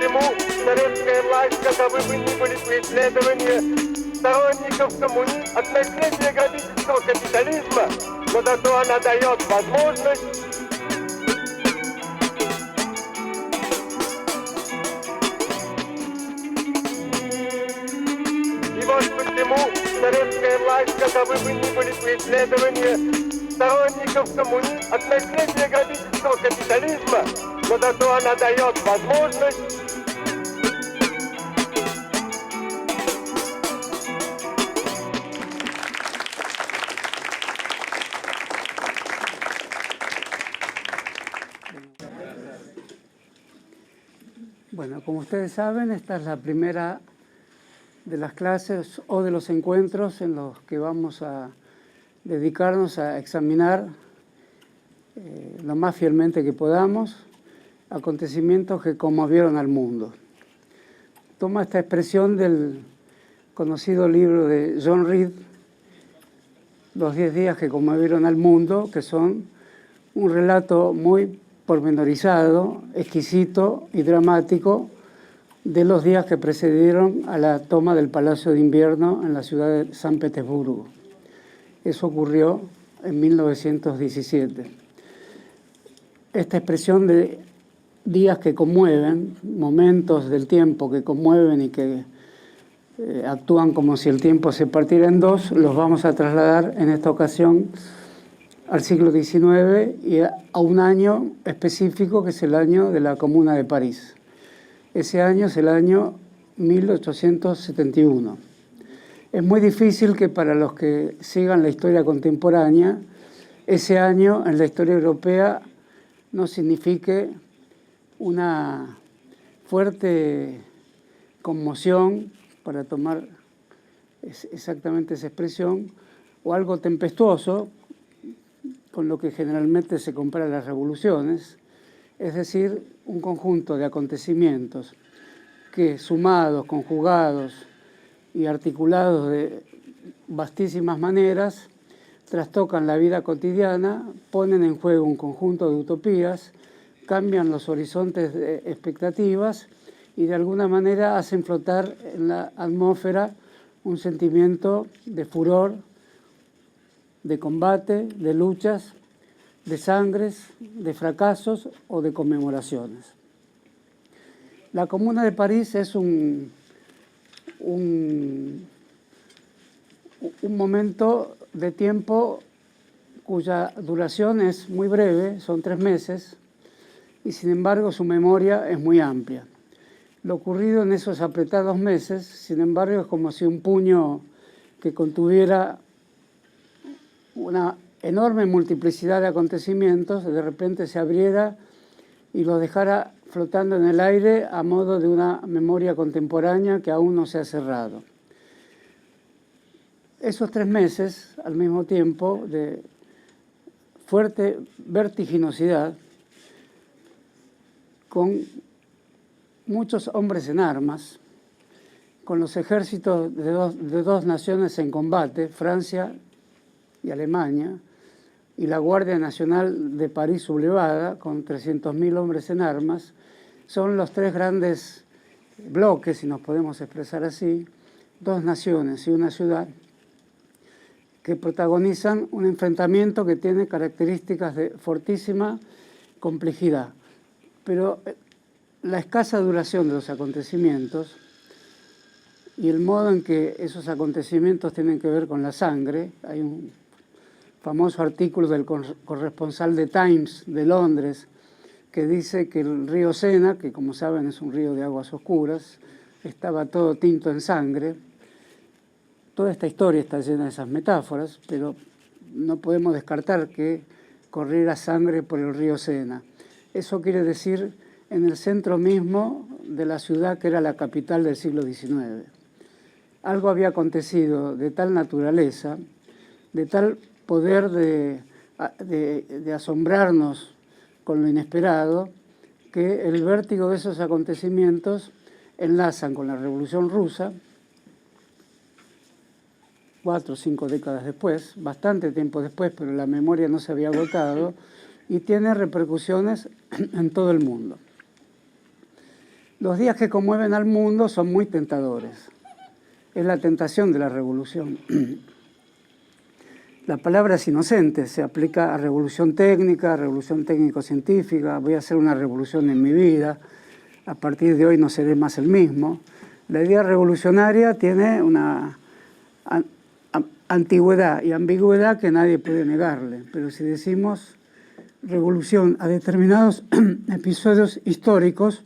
почему советская власть, каковы бы ни были преследования сторонников коммунизма от наследия грабительского капитализма, но зато она дает возможность почему советская власть, каковы бы ни были преследования сторонников коммунизма от наследия грабительского капитализма, но зато она дает возможность Bueno, como ustedes saben, esta es la primera de las clases o de los encuentros en los que vamos a dedicarnos a examinar lo más fielmente que podamos acontecimientos que conmovieron al mundo. Toma esta expresión del conocido libro de John Reed, Los 10 días que conmovieron al mundo, que son un relato muy pormenorizado, exquisito y dramático de los días que precedieron a la toma del Palacio de Invierno en la ciudad de San Petersburgo. Eso ocurrió en 1917. Esta expresión de días que conmueven, momentos del tiempo que conmueven y que actúan como si el tiempo se partiera en dos, los vamos a trasladar en esta ocasión al siglo XIX y a un año específico que es el año de la Comuna de París. Ese año es el año 1871. Es muy difícil que para los que sigan la historia contemporánea, ese año en la historia europea no signifique una fuerte conmoción, para tomar exactamente esa expresión, o algo tempestuoso, con lo que generalmente se compara las revoluciones, es decir, un conjunto de acontecimientos que, sumados, conjugados y articulados de vastísimas maneras, trastocan la vida cotidiana, ponen en juego un conjunto de utopías, cambian los horizontes de expectativas y de alguna manera hacen flotar en la atmósfera un sentimiento de furor, de combate, de luchas, de sangres, de fracasos o de conmemoraciones. La Comuna de París es un momento de tiempo cuya duración es muy breve, son 3 meses, y sin embargo su memoria es muy amplia. Lo ocurrido en esos apretados meses, sin embargo, es como si un puño que contuviera una enorme multiplicidad de acontecimientos de repente se abriera y los dejara flotando en el aire a modo de una memoria contemporánea que aún no se ha cerrado. Esos 3 meses, al mismo tiempo, de fuerte vertiginosidad, con muchos hombres en armas, con los ejércitos de dos naciones en combate, Francia y Alemania, y la Guardia Nacional de París sublevada, con 300.000 hombres en armas, son los 3 grandes bloques, si nos podemos expresar así, 2 naciones y una ciudad, que protagonizan un enfrentamiento que tiene características de fortísima complejidad. Pero la escasa duración de los acontecimientos y el modo en que esos acontecimientos tienen que ver con la sangre, hay un famoso artículo del corresponsal de Times de Londres que dice que el río Sena, que como saben es un río de aguas oscuras, estaba todo tinto en sangre. Toda esta historia está llena de esas metáforas, pero no podemos descartar que corriera sangre por el río Sena. Eso quiere decir en el centro mismo de la ciudad que era la capital del siglo XIX. Algo había acontecido de tal naturaleza, de tal poder de asombrarnos con lo inesperado, que el vértigo de esos acontecimientos enlazan con la Revolución Rusa, 4 o 5 décadas después, bastante tiempo después, pero la memoria no se había agotado, y tiene repercusiones en todo el mundo. Los días que conmueven al mundo son muy tentadores. Es la tentación de la revolución. La palabra es inocente, se aplica a revolución técnica, a revolución técnico-científica. Voy a hacer una revolución en mi vida, a partir de hoy no seré más el mismo. La idea revolucionaria tiene una antigüedad y ambigüedad que nadie puede negarle, pero si decimos revolución a determinados episodios históricos,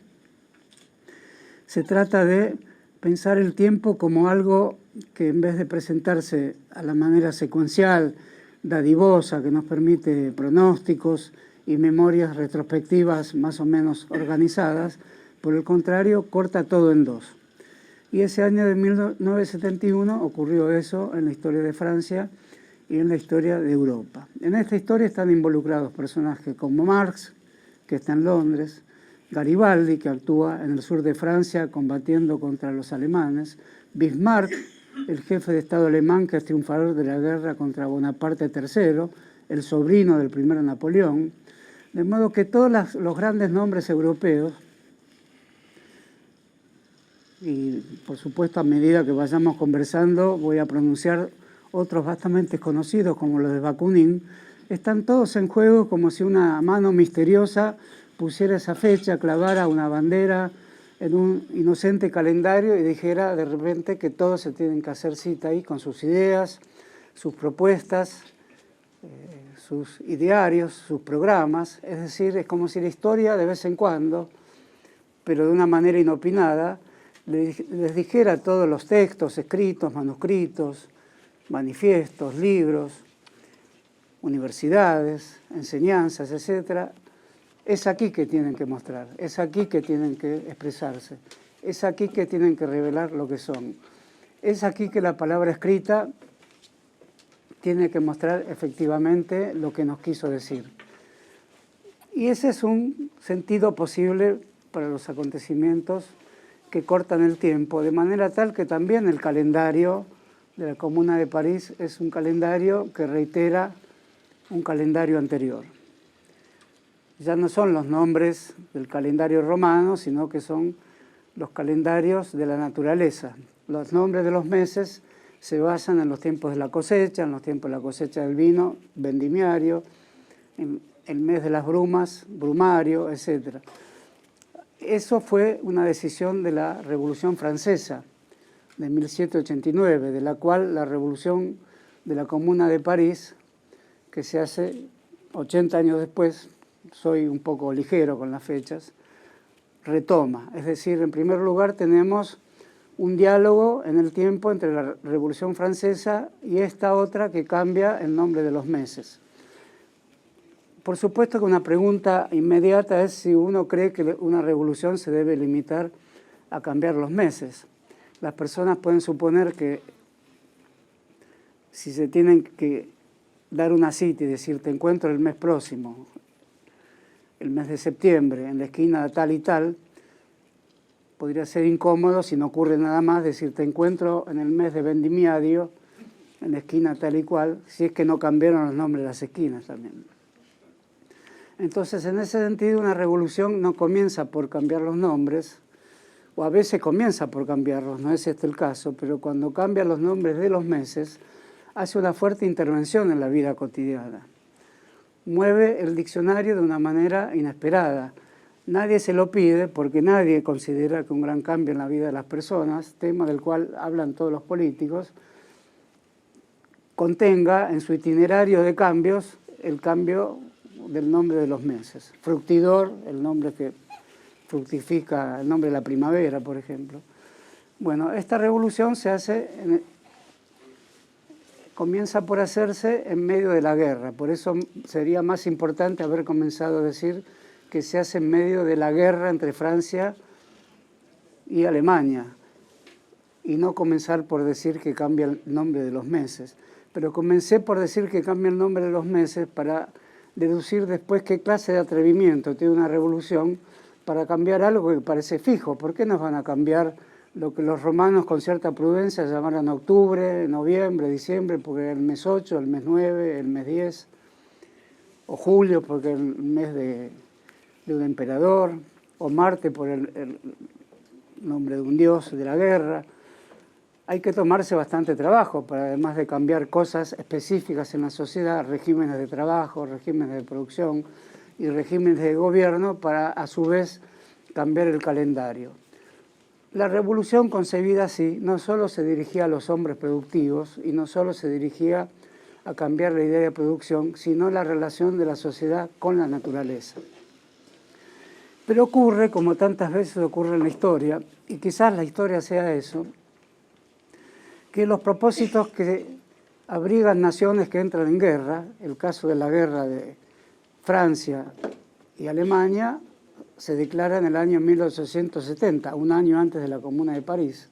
se trata de pensar el tiempo como algo que en vez de presentarse a la manera secuencial, dadivosa, que nos permite pronósticos y memorias retrospectivas más o menos organizadas, por el contrario, corta todo en dos. Y ese año de 1971 ocurrió eso en la historia de Francia y en la historia de Europa. En esta historia están involucrados personajes como Marx, que está en Londres, Garibaldi, que actúa en el sur de Francia combatiendo contra los alemanes, Bismarck, el jefe de Estado alemán que es triunfador de la guerra contra Bonaparte III, el sobrino del primer Napoleón, de modo que todos los grandes nombres europeos, y por supuesto a medida que vayamos conversando voy a pronunciar otros bastante conocidos como los de Bakunin, están todos en juego como si una mano misteriosa pusiera esa fecha, clavara una bandera en un inocente calendario y dijera de repente que todos se tienen que hacer cita ahí con sus ideas, sus propuestas, sus idearios, sus programas. Es decir, es como si la historia de vez en cuando, pero de una manera inopinada, les dijera todos los textos, escritos, manuscritos, manifiestos, libros, universidades, enseñanzas, etcétera. Es aquí que tienen que mostrar, es aquí que tienen que expresarse, es aquí que tienen que revelar lo que son. Es aquí que la palabra escrita tiene que mostrar efectivamente lo que nos quiso decir. Y ese es un sentido posible para los acontecimientos que cortan el tiempo, de manera tal que también el calendario de la Comuna de París es un calendario que reitera un calendario anterior. Ya no son los nombres del calendario romano, sino que son los calendarios de la naturaleza. Los nombres de los meses se basan en los tiempos de la cosecha, en los tiempos de la cosecha del vino, vendimiario, en el mes de las brumas, brumario, etc. Eso fue una decisión de la Revolución Francesa de 1789, de la cual la Revolución de la Comuna de París, que se hace 80 años después, soy un poco ligero con las fechas, retoma. Es decir, en primer lugar tenemos un diálogo en el tiempo entre la Revolución Francesa y esta otra que cambia el nombre de los meses. Por supuesto que una pregunta inmediata es si uno cree que una revolución se debe limitar a cambiar los meses. Las personas pueden suponer que si se tienen que dar una cita y decir te encuentro el mes próximo, el mes de septiembre, en la esquina tal y tal, podría ser incómodo si no ocurre nada más decir te encuentro en el mes de vendimiario, en la esquina tal y cual, si es que no cambiaron los nombres de las esquinas también. Entonces, en ese sentido, una revolución no comienza por cambiar los nombres, o a veces comienza por cambiarlos, no es este el caso, pero cuando cambia los nombres de los meses, hace una fuerte intervención en la vida cotidiana. Mueve el diccionario de una manera inesperada. Nadie se lo pide porque nadie considera que un gran cambio en la vida de las personas, tema del cual hablan todos los políticos, contenga en su itinerario de cambios el cambio del nombre de los meses. Fructidor, el nombre que fructifica, el nombre de la primavera, por ejemplo. Bueno, esta revolución se hace, comienza por hacerse en medio de la guerra. Por eso sería más importante haber comenzado a decir que se hace en medio de la guerra entre Francia y Alemania, y no comenzar por decir que cambia el nombre de los meses. Pero comencé por decir que cambia el nombre de los meses para deducir después qué clase de atrevimiento tiene una revolución para cambiar algo que parece fijo. ¿Por qué nos van a cambiar lo que los romanos con cierta prudencia llamaron octubre, noviembre, diciembre, porque era el mes 8, el mes 9, el mes 10, o julio porque es el mes de un emperador, o Marte por nombre de un dios de la guerra. Hay que tomarse bastante trabajo para, además de cambiar cosas específicas en la sociedad, regímenes de trabajo, regímenes de producción y regímenes de gobierno, para a su vez cambiar el calendario. La revolución concebida así no solo se dirigía a los hombres productivos y no solo se dirigía a cambiar la idea de producción, sino la relación de la sociedad con la naturaleza. Pero ocurre, como tantas veces ocurre en la historia, y quizás la historia sea eso, que los propósitos que abrigan naciones que entran en guerra, el caso de la guerra de Francia y Alemania, se declara en el año 1870, un año antes de la Comuna de París.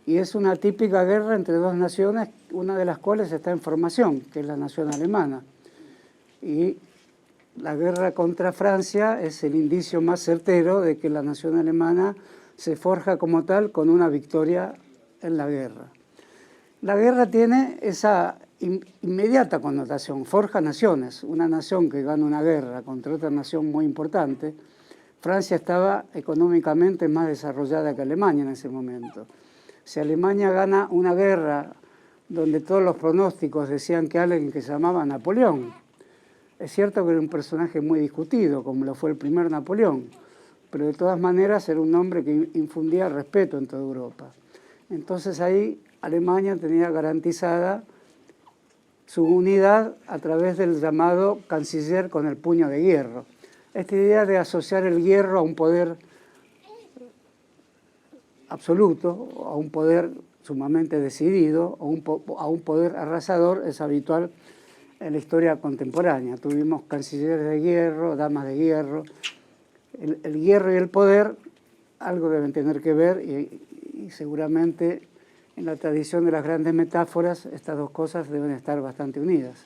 Y es una típica guerra entre dos naciones, una de las cuales está en formación, que es la nación alemana. Y la guerra contra Francia es el indicio más certero de que la nación alemana se forja como tal con una victoria en la guerra. La guerra tiene esa inmediata connotación, forja naciones. Una nación que gana una guerra contra otra nación muy importante. Francia estaba económicamente más desarrollada que Alemania en ese momento. Si Alemania gana una guerra donde todos los pronósticos decían que alguien que se llamaba Napoleón, es cierto que era un personaje muy discutido, como lo fue el primer Napoleón, pero de todas maneras era un hombre que infundía respeto en toda Europa. Entonces ahí Alemania tenía garantizada su unidad a través del llamado canciller con el puño de hierro. Esta idea de asociar el hierro a un poder absoluto, a un poder sumamente decidido, a un poder arrasador, es habitual en la historia contemporánea. Tuvimos cancilleres de hierro, damas de hierro. El hierro y el poder algo deben tener que ver y seguramente en la tradición de las grandes metáforas estas dos cosas deben estar bastante unidas.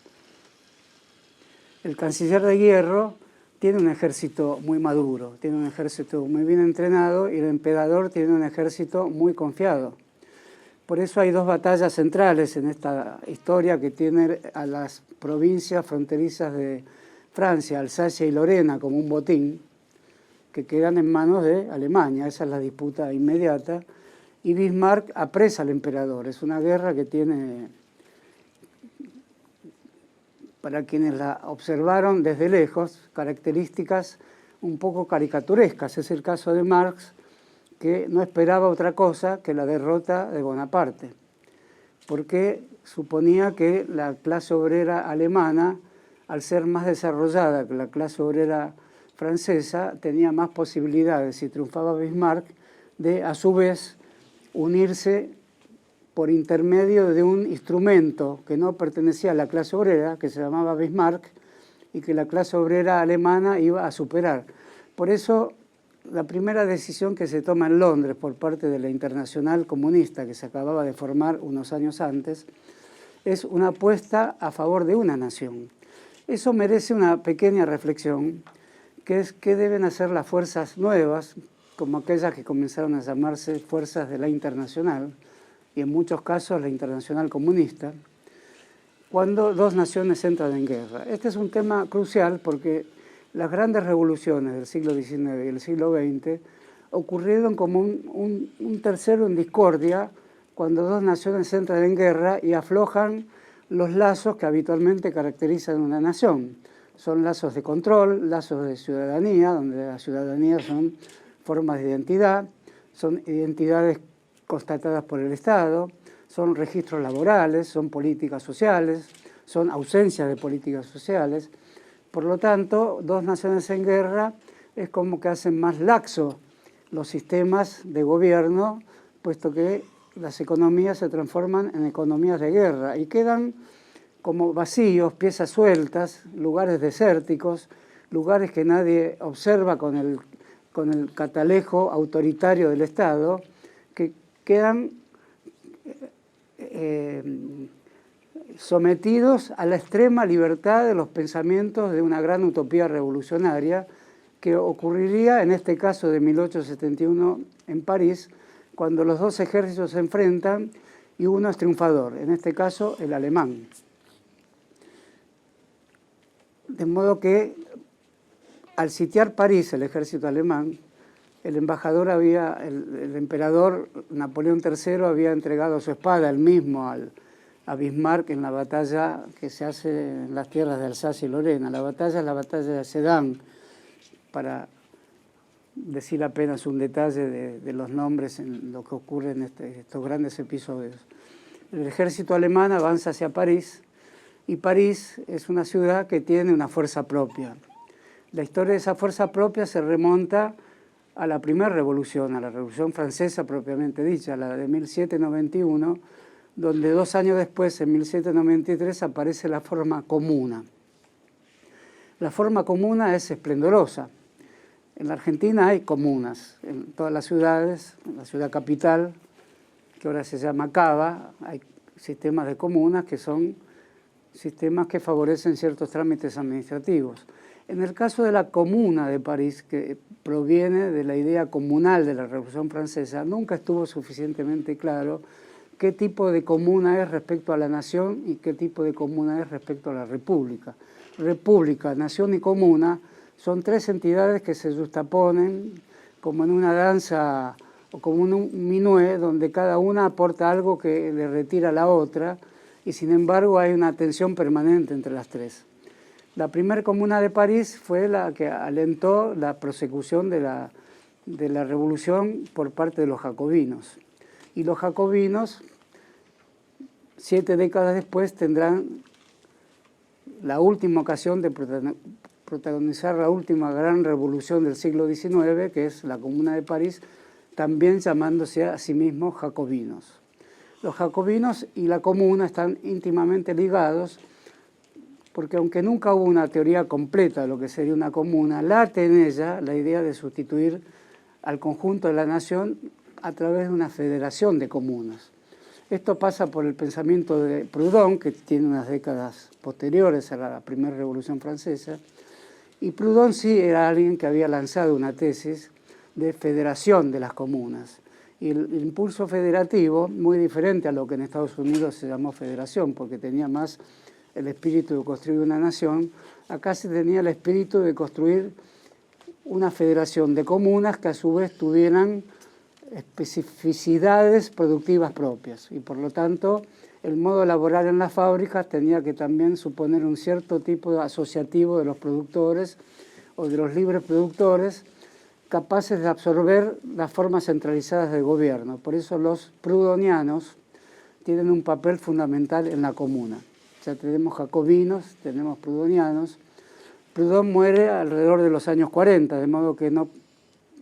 El canciller de hierro tiene un ejército muy maduro, tiene un ejército muy bien entrenado y el emperador tiene un ejército muy confiado. Por eso hay dos batallas centrales en esta historia que tiene a las provincias fronterizas de Francia, Alsacia y Lorena, como un botín, que quedan en manos de Alemania. Esa es la disputa inmediata. Y Bismarck apresa al emperador. Es una guerra que tiene, para quienes la observaron desde lejos, características un poco caricaturescas. Es el caso de Marx, que no esperaba otra cosa que la derrota de Bonaparte, porque suponía que la clase obrera alemana, al ser más desarrollada que la clase obrera francesa, tenía más posibilidades, si triunfaba Bismarck, de a su vez unirse por intermedio de un instrumento que no pertenecía a la clase obrera, que se llamaba Bismarck, y que la clase obrera alemana iba a superar. Por eso, la primera decisión que se toma en Londres por parte de la Internacional Comunista, que se acababa de formar unos años antes, es una apuesta a favor de una nación. Eso merece una pequeña reflexión, que es qué deben hacer las fuerzas nuevas, como aquellas que comenzaron a llamarse fuerzas de la Internacional, y en muchos casos la Internacional Comunista, cuando dos naciones entran en guerra. Este es un tema crucial porque las grandes revoluciones del siglo XIX y el siglo XX ocurrieron como un tercero en discordia cuando dos naciones entran en guerra y aflojan los lazos que habitualmente caracterizan una nación. Son lazos de control, lazos de ciudadanía, donde la ciudadanía son formas de identidad, son identidades constatadas por el Estado, son registros laborales, son políticas sociales, son ausencias de políticas sociales. Por lo tanto, dos naciones en guerra es como que hacen más laxo los sistemas de gobierno, puesto que las economías se transforman en economías de guerra y quedan como vacíos, piezas sueltas, lugares desérticos, lugares que nadie observa con el catalejo autoritario del Estado, que quedan sometidos a la extrema libertad de los pensamientos de una gran utopía revolucionaria que ocurriría en este caso de 1871 en París, cuando los dos ejércitos se enfrentan y uno es triunfador, en este caso el alemán. De modo que al sitiar París el ejército alemán, el embajador el emperador Napoleón III había entregado su espada él mismo a Bismarck en la batalla que se hace en las tierras de Alsacia y Lorena. La batalla es la batalla de Sedan, para decir apenas un detalle de los nombres en lo que ocurre en estos grandes episodios. El ejército alemán avanza hacia París, y París es una ciudad que tiene una fuerza propia. La historia de esa fuerza propia se remonta a la primera revolución, a la Revolución Francesa propiamente dicha, la de 1791, donde 2 años después, en 1793, aparece la forma comuna. La forma comuna es esplendorosa. En la Argentina hay comunas, en todas las ciudades, en la ciudad capital, que ahora se llama Cava, hay sistemas de comunas que son sistemas que favorecen ciertos trámites administrativos. En el caso de la Comuna de París, que proviene de la idea comunal de la Revolución Francesa, nunca estuvo suficientemente claro qué tipo de comuna es respecto a la nación y qué tipo de comuna es respecto a la república. República, nación y comuna son 3 entidades que se justaponen como en una danza o como un minué, donde cada una aporta algo que le retira a la otra, y sin embargo hay una tensión permanente entre las 3. La primera comuna de París fue la que alentó la prosecución de la revolución por parte de los jacobinos. Y los jacobinos, 7 décadas después, tendrán la última ocasión de protagonizar la última gran revolución del siglo XIX, que es la Comuna de París, también llamándose a sí mismos jacobinos. Los jacobinos y la comuna están íntimamente ligados porque aunque nunca hubo una teoría completa de lo que sería una comuna, late en ella la idea de sustituir al conjunto de la nación a través de una federación de comunas. Esto pasa por el pensamiento de Proudhon, que tiene unas décadas posteriores a la primera Revolución Francesa, y Proudhon sí era alguien que había lanzado una tesis de federación de las comunas. Y el impulso federativo, muy diferente a lo que en Estados Unidos se llamó federación, porque tenía más el espíritu de construir una nación, acá se tenía el espíritu de construir una federación de comunas que a su vez tuvieran especificidades productivas propias. Y por lo tanto, el modo de laborar en las fábricas tenía que también suponer un cierto tipo de asociativo de los productores o de los libres productores, capaces de absorber las formas centralizadas del gobierno. Por eso los proudhonianos tienen un papel fundamental en la comuna. Ya tenemos jacobinos, tenemos proudhonianos. Proudhon muere alrededor de los años 40, de modo que no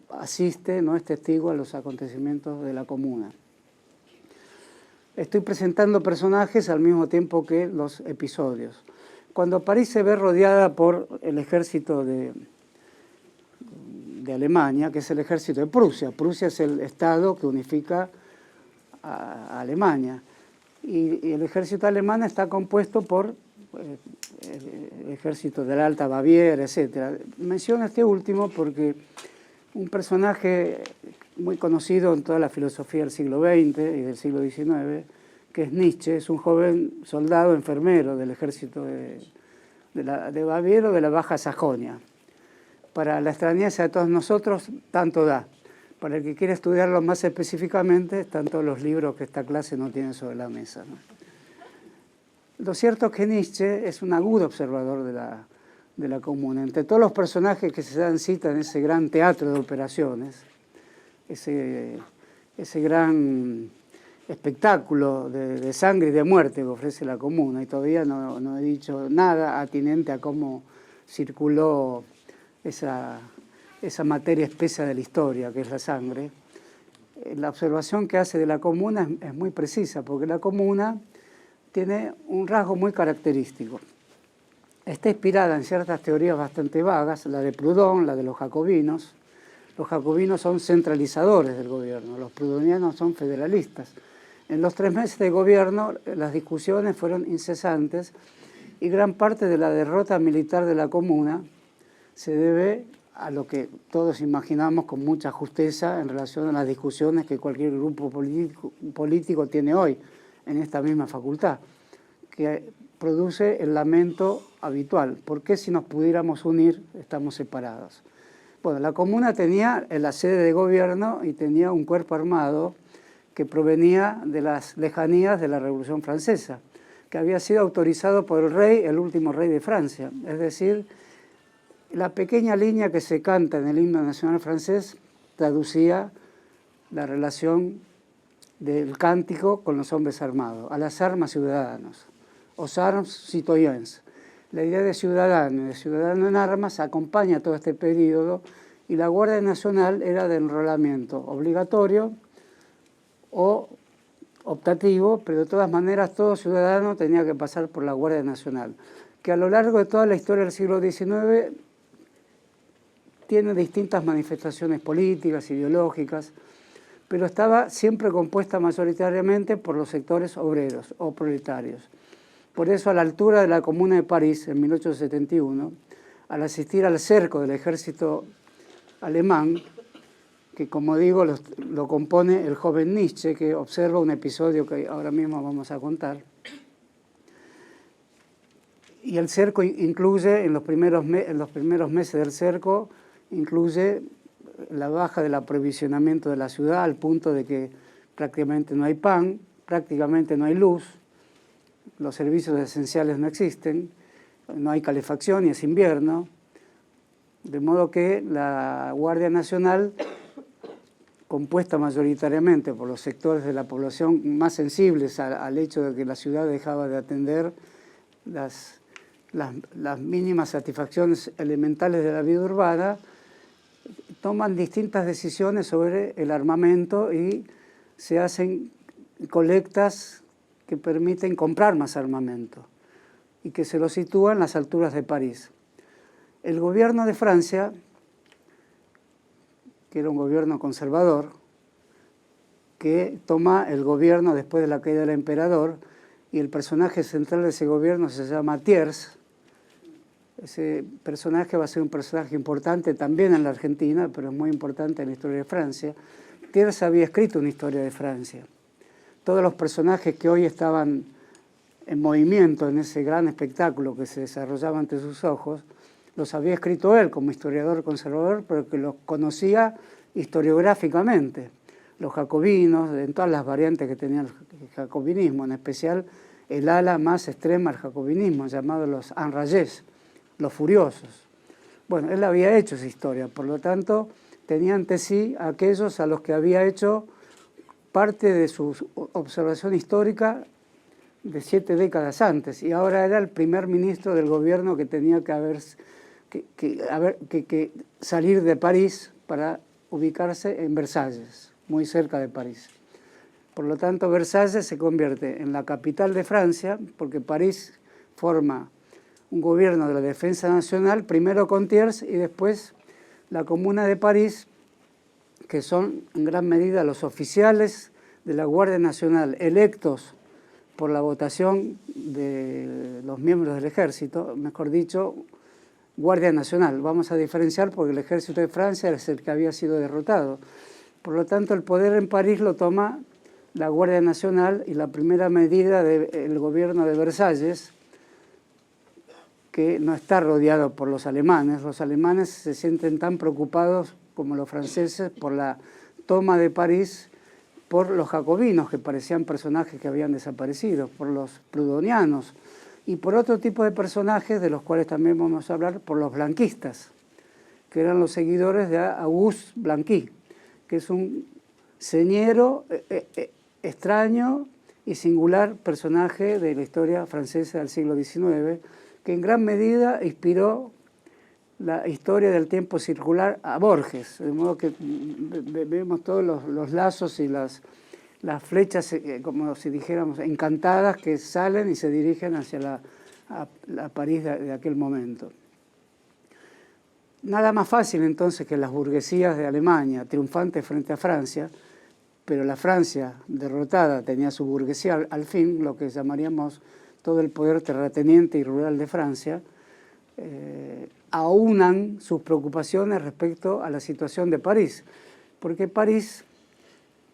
asiste, no es testigo a los acontecimientos de la comuna. Estoy presentando personajes al mismo tiempo que los episodios. Cuando París se ve rodeada por el ejército de Alemania, que es el ejército de Prusia. Prusia es el estado que unifica a Alemania. Y el ejército alemán está compuesto por el ejército de la Alta Baviera, etc. Menciono este último porque un personaje muy conocido en toda la filosofía del siglo XX y del siglo XIX, que es Nietzsche, es un joven soldado enfermero del ejército de Baviera o de la Baja Sajonia. Para la extrañeza de todos nosotros, tanto da. Para el que quiera estudiarlo más específicamente, están todos los libros que esta clase no tiene sobre la mesa, ¿no? Lo cierto es que Nietzsche es un agudo observador de la comuna. Entre todos los personajes que se dan cita en ese gran teatro de operaciones, ese gran espectáculo de sangre y de muerte que ofrece la comuna, y todavía no he dicho nada atinente a cómo circuló esa materia espesa de la historia, que es la sangre. La observación que hace de la comuna es muy precisa, porque la comuna tiene un rasgo muy característico. Está inspirada en ciertas teorías bastante vagas, la de Proudhon, la de los jacobinos. Los jacobinos son centralizadores del gobierno, los proudhonianos son federalistas. En los 3 meses de gobierno las discusiones fueron incesantes y gran parte de la derrota militar de la comuna se debe a lo que todos imaginamos con mucha justeza en relación a las discusiones que cualquier grupo político tiene hoy en esta misma facultad, que produce el lamento habitual. ¿Por qué si nos pudiéramos unir estamos separados? Bueno, la comuna tenía la sede de gobierno y tenía un cuerpo armado que provenía de las lejanías de la Revolución Francesa, que había sido autorizado por el rey, el último rey de Francia. Es decir, la pequeña línea que se canta en el himno nacional francés traducía la relación del cántico con los hombres armados, a las armas ciudadanos, aux armes citoyens. La idea de ciudadano en armas, acompaña todo este periodo, y la Guardia Nacional era de enrolamiento obligatorio o optativo, pero de todas maneras todo ciudadano tenía que pasar por la Guardia Nacional, que a lo largo de toda la historia del siglo XIX tiene distintas manifestaciones políticas, ideológicas, pero estaba siempre compuesta mayoritariamente por los sectores obreros o proletarios. Por eso, a la altura de la Comuna de París, en 1871, al asistir al cerco del ejército alemán, que como digo lo compone el joven Nietzsche, que observa un episodio que ahora mismo vamos a contar, y el cerco incluye, en los primeros meses del cerco, incluye la baja del aprovisionamiento de la ciudad al punto de que prácticamente no hay pan, prácticamente no hay luz, los servicios esenciales no existen, no hay calefacción y es invierno, de modo que la Guardia Nacional, compuesta mayoritariamente por los sectores de la población más sensibles al hecho de que la ciudad dejaba de atender las mínimas satisfacciones elementales de la vida urbana, toman distintas decisiones sobre el armamento y se hacen colectas que permiten comprar más armamento y que se lo sitúan en las alturas de París. El gobierno de Francia, que era un gobierno conservador, que toma el gobierno después de la caída del emperador, y el personaje central de ese gobierno se llama Thiers. Ese personaje va a ser un personaje importante también en la Argentina, pero es muy importante en la historia de Francia. Thiers había escrito una historia de Francia. Todos los personajes que hoy estaban en movimiento en ese gran espectáculo que se desarrollaba ante sus ojos, los había escrito él como historiador conservador, pero que los conocía historiográficamente. Los jacobinos, en todas las variantes que tenía el jacobinismo, en especial el ala más extrema del jacobinismo, llamado los enragés, los furiosos. Bueno, él había hecho esa historia, por lo tanto, tenía ante sí a aquellos a los que había hecho parte de su observación histórica de 7 décadas antes, y ahora era el primer ministro del gobierno que tenía que salir de París para ubicarse en Versalles, muy cerca de París. Por lo tanto, Versalles se convierte en la capital de Francia, porque París forma un gobierno de la defensa nacional, primero con Thiers y después la Comuna de París, que son en gran medida los oficiales de la Guardia Nacional electos por la votación de los miembros del ejército, mejor dicho, Guardia Nacional. Vamos a diferenciar porque el ejército de Francia es el que había sido derrotado. Por lo tanto, el poder en París lo toma la Guardia Nacional, y la primera medida del gobierno de Versalles, que no está rodeado por los alemanes. Los alemanes se sienten tan preocupados como los franceses por la toma de París por los jacobinos, que parecían personajes que habían desaparecido, por los proudhonianos y por otro tipo de personajes de los cuales también vamos a hablar, por los blanquistas, que eran los seguidores de Auguste Blanqui, que es un señero extraño y singular personaje de la historia francesa del siglo XIX, que en gran medida inspiró la historia del tiempo circular a Borges, de modo que vemos todos los lazos y las flechas, como si dijéramos, encantadas, que salen y se dirigen hacia la París de aquel momento. Nada más fácil entonces que las burguesías de Alemania, triunfantes frente a Francia, pero la Francia derrotada tenía su burguesía al fin, lo que llamaríamos todo el poder terrateniente y rural de Francia, aunan sus preocupaciones respecto a la situación de París, porque París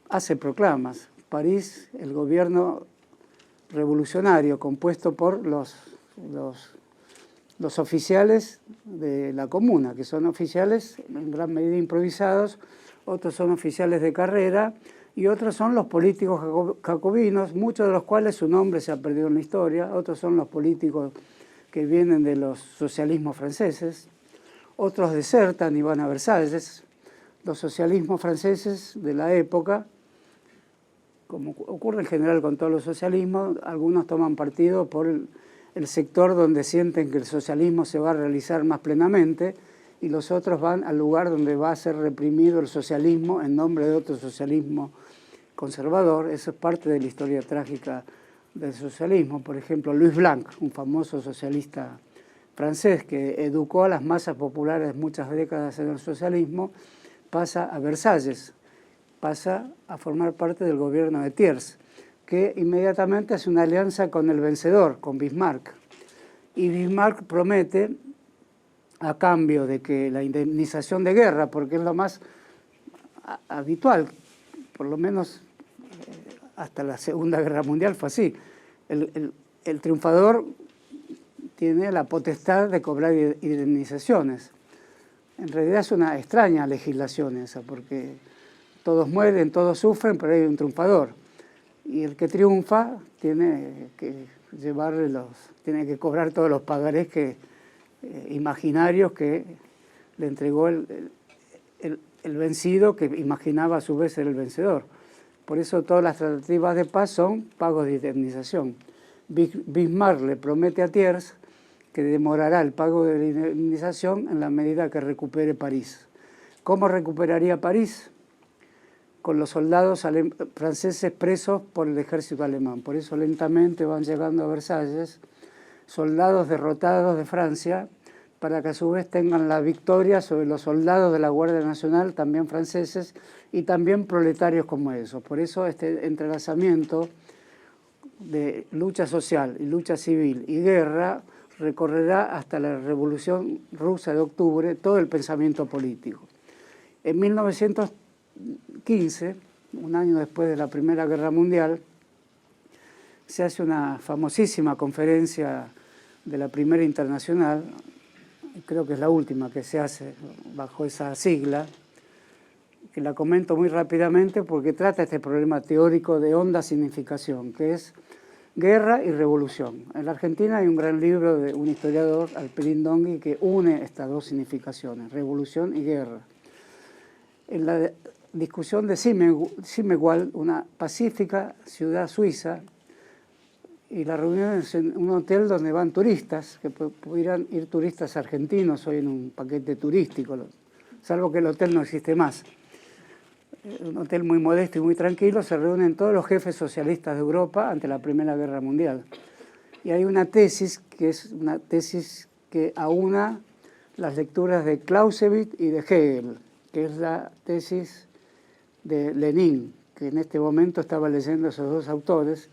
hace proclamas. París, el gobierno revolucionario compuesto por los los oficiales de la comuna, que son oficiales en gran medida improvisados, otros son oficiales de carrera y otros son los políticos jacobinos, muchos de los cuales su nombre se ha perdido en la historia, otros son los políticos que vienen de los socialismos franceses, otros desertan y van a Versalles. Los socialismos franceses de la época, como ocurre en general con todos los socialismos, algunos toman partido por el sector donde sienten que el socialismo se va a realizar más plenamente y los otros van al lugar donde va a ser reprimido el socialismo en nombre de otro socialismo conservador. Eso es parte de la historia trágica del socialismo. Por ejemplo, Louis Blanc, un famoso socialista francés que educó a las masas populares muchas décadas en el socialismo, pasa a Versalles, pasa a formar parte del gobierno de Thiers, que inmediatamente hace una alianza con el vencedor, con Bismarck. Y Bismarck promete, a cambio de que la indemnización de guerra, porque es lo más habitual, por lo menos hasta la Segunda Guerra Mundial fue así, el triunfador tiene la potestad de cobrar indemnizaciones. En realidad es una extraña legislación esa, porque todos mueren, todos sufren, pero hay un triunfador. Y el que triunfa tiene que tiene que cobrar todos los pagarés imaginarios que le entregó el vencido, que imaginaba a su vez ser el vencedor. Por eso todas las tratativas de paz son pagos de indemnización. Bismarck le promete a Thiers que demorará el pago de la indemnización en la medida que recupere París. ¿Cómo recuperaría París? Con los soldados franceses presos por el ejército alemán. Por eso lentamente van llegando a Versalles soldados derrotados de Francia para que a su vez tengan la victoria sobre los soldados de la Guardia Nacional, también franceses, y también proletarios como esos. Por eso este entrelazamiento de lucha social y lucha civil y guerra recorrerá hasta la Revolución Rusa de octubre todo el pensamiento político. En 1915, un año después de la Primera Guerra Mundial, se hace una famosísima conferencia de la Primera Internacional, creo que es la última que se hace bajo esa sigla, que la comento muy rápidamente porque trata este problema teórico de honda significación, que es guerra y revolución. En la Argentina hay un gran libro de un historiador, Alperín Dongui, que une estas dos significaciones, revolución y guerra. En la discusión de Simmenwald, una pacífica ciudad suiza, y la reunión es en un hotel donde van turistas, que pudieran ir turistas argentinos hoy en un paquete turístico, salvo que el hotel no existe más. Un hotel muy modesto y muy tranquilo, se reúnen todos los jefes socialistas de Europa ante la Primera Guerra Mundial. Y hay una tesis que es una tesis que aúna las lecturas de Clausewitz y de Hegel, que es la tesis de Lenin, que en este momento estaba leyendo a esos dos autores,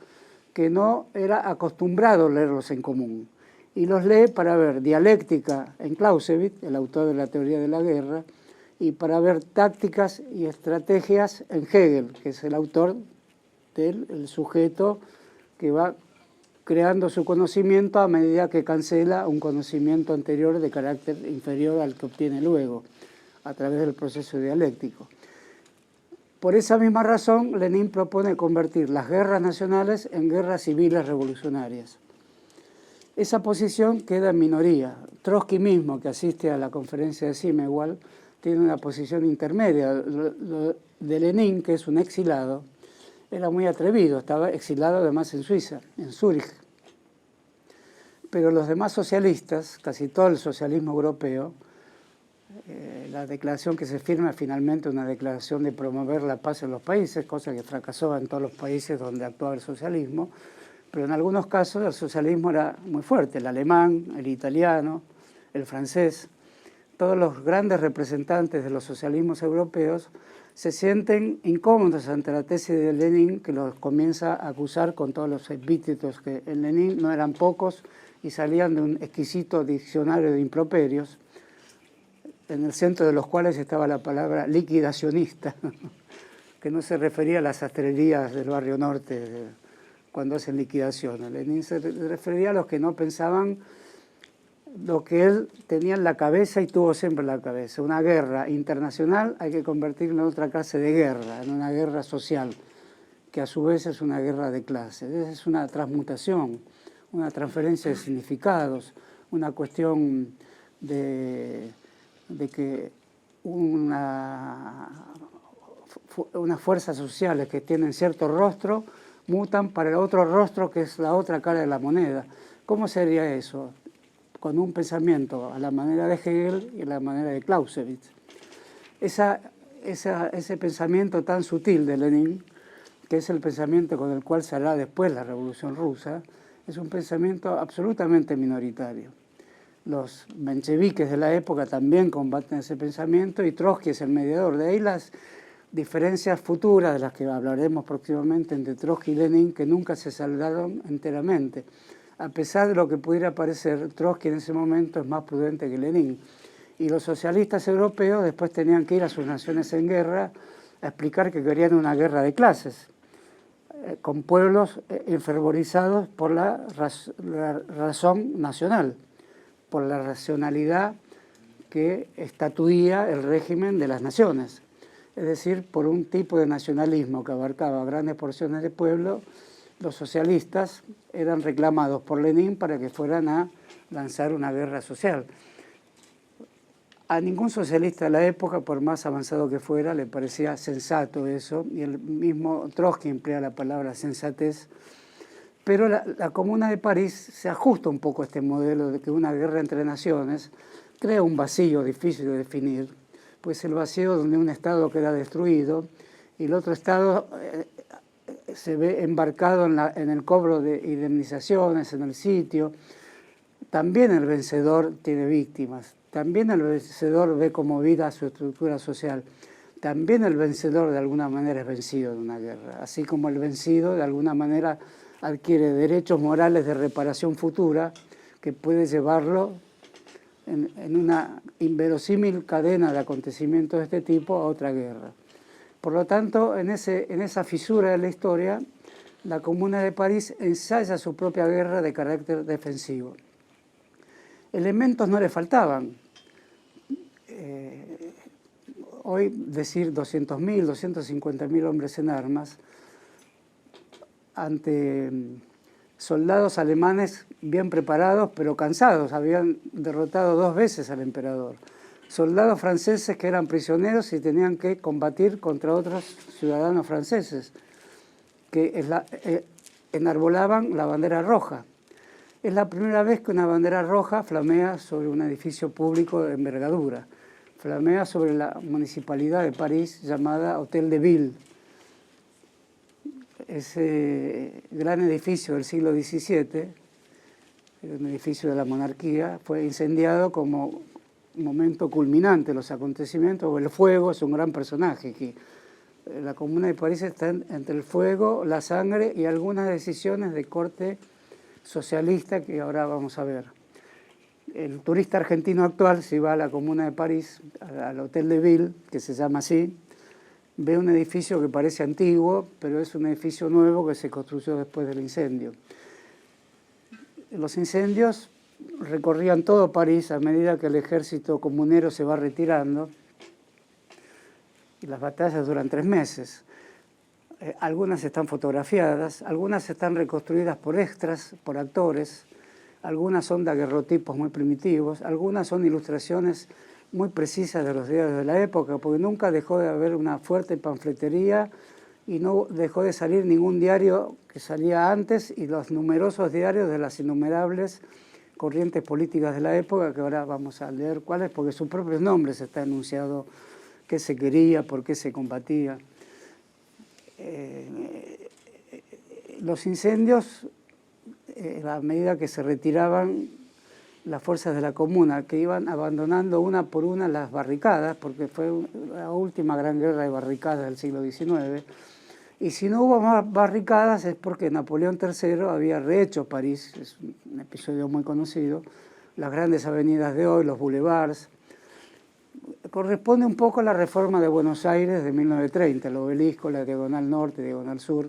que no era acostumbrado leerlos en común. Y los lee para ver dialéctica en Clausewitz, el autor de la teoría de la guerra, y para ver tácticas y estrategias en Hegel, que es el autor del sujeto que va creando su conocimiento a medida que cancela un conocimiento anterior de carácter inferior al que obtiene luego, a través del proceso dialéctico. Por esa misma razón, Lenin propone convertir las guerras nacionales en guerras civiles revolucionarias. Esa posición queda en minoría. Trotsky mismo, que asiste a la conferencia de Simmenwald, tiene una posición intermedia. De Lenin, que es un exilado, era muy atrevido, estaba exilado además en Suiza, en Zúrich. Pero los demás socialistas, casi todo el socialismo europeo, la declaración que se firma finalmente una declaración de promover la paz en los países, cosa que fracasó en todos los países donde actuaba el socialismo, pero en algunos casos el socialismo era muy fuerte, el alemán, el italiano, el francés. Todos los grandes representantes de los socialismos europeos se sienten incómodos ante la tesis de Lenin, que los comienza a acusar con todos los epítetos que en Lenin no eran pocos y salían de un exquisito diccionario de improperios, en el centro de los cuales estaba la palabra liquidacionista, que no se refería a las sastrerías del barrio norte cuando hacen liquidaciones. Lenin se refería a los que no pensaban lo que él tenía en la cabeza y tuvo siempre en la cabeza. Una guerra internacional hay que convertirla en otra clase de guerra, en una guerra social, que a su vez es una guerra de clases. Es una transmutación, una transferencia de significados, una cuestión de que unas fuerzas sociales que tienen cierto rostro mutan para el otro rostro que es la otra cara de la moneda. ¿Cómo sería eso? Con un pensamiento a la manera de Hegel y a la manera de Clausewitz. Ese pensamiento tan sutil de Lenin, que es el pensamiento con el cual se hará después la Revolución Rusa, es un pensamiento absolutamente minoritario. Los mencheviques de la época también combaten ese pensamiento y Trotsky es el mediador. De ahí las diferencias futuras de las que hablaremos próximamente entre Trotsky y Lenin, que nunca se saldaron enteramente. A pesar de lo que pudiera parecer, Trotsky en ese momento es más prudente que Lenin. Y los socialistas europeos después tenían que ir a sus naciones en guerra a explicar que querían una guerra de clases, con pueblos enfervorizados por la razón nacional, por la racionalidad que estatuía el régimen de las naciones. Es decir, por un tipo de nacionalismo que abarcaba grandes porciones de pueblo, los socialistas eran reclamados por Lenin para que fueran a lanzar una guerra social. A ningún socialista de la época, por más avanzado que fuera, le parecía sensato eso, y el mismo Trotsky emplea la palabra sensatez, pero la Comuna de París se ajusta un poco a este modelo de que una guerra entre naciones crea un vacío difícil de definir, pues el vacío donde un Estado queda destruido y el otro Estado se ve embarcado en el cobro de indemnizaciones en el sitio. También el vencedor tiene víctimas, también el vencedor ve como vida su estructura social, también el vencedor de alguna manera es vencido en una guerra, así como el vencido de alguna manera adquiere derechos morales de reparación futura que puede llevarlo en una inverosímil cadena de acontecimientos de este tipo a otra guerra. Por lo tanto, en esa fisura de la historia, la Comuna de París ensaya su propia guerra de carácter defensivo. Elementos no le faltaban. Hoy decir 200.000, 250.000 hombres en armas ante soldados alemanes bien preparados pero cansados, habían derrotado 2 veces al emperador. Soldados franceses que eran prisioneros y tenían que combatir contra otros ciudadanos franceses que enarbolaban la bandera roja. Es la primera vez que una bandera roja flamea sobre un edificio público de envergadura. Flamea sobre la municipalidad de París llamada Hotel de Ville. Ese gran edificio del siglo XVII, un edificio de la monarquía, fue incendiado como momento culminante de los acontecimientos. El fuego es un gran personaje, que la Comuna de París está entre el fuego, la sangre y algunas decisiones de corte socialista que ahora vamos a ver. El turista argentino actual, si va a la Comuna de París, al Hotel de Ville, que se llama así, ve un edificio que parece antiguo, pero es un edificio nuevo que se construyó después del incendio. Los incendios recorrían todo París a medida que el ejército comunero se va retirando y las batallas duran 3 meses. Algunas están fotografiadas, algunas están reconstruidas por extras, por actores, algunas son daguerrotipos muy primitivos, algunas son ilustraciones muy precisas de los diarios de la época, porque nunca dejó de haber una fuerte panfletería y no dejó de salir ningún diario que salía antes y los numerosos diarios de las innumerables corrientes políticas de la época, que ahora vamos a leer cuáles, porque sus propios nombres está enunciado qué se quería, por qué se combatía. Los incendios, a medida que se retiraban las fuerzas de la Comuna, que iban abandonando una por una las barricadas, porque fue la última gran guerra de barricadas del siglo XIX, y si no hubo más barricadas es porque Napoleón III había rehecho París, es un episodio muy conocido, las grandes avenidas de hoy, los boulevards. Corresponde un poco a la reforma de Buenos Aires de 1930, el obelisco, la diagonal norte, diagonal sur,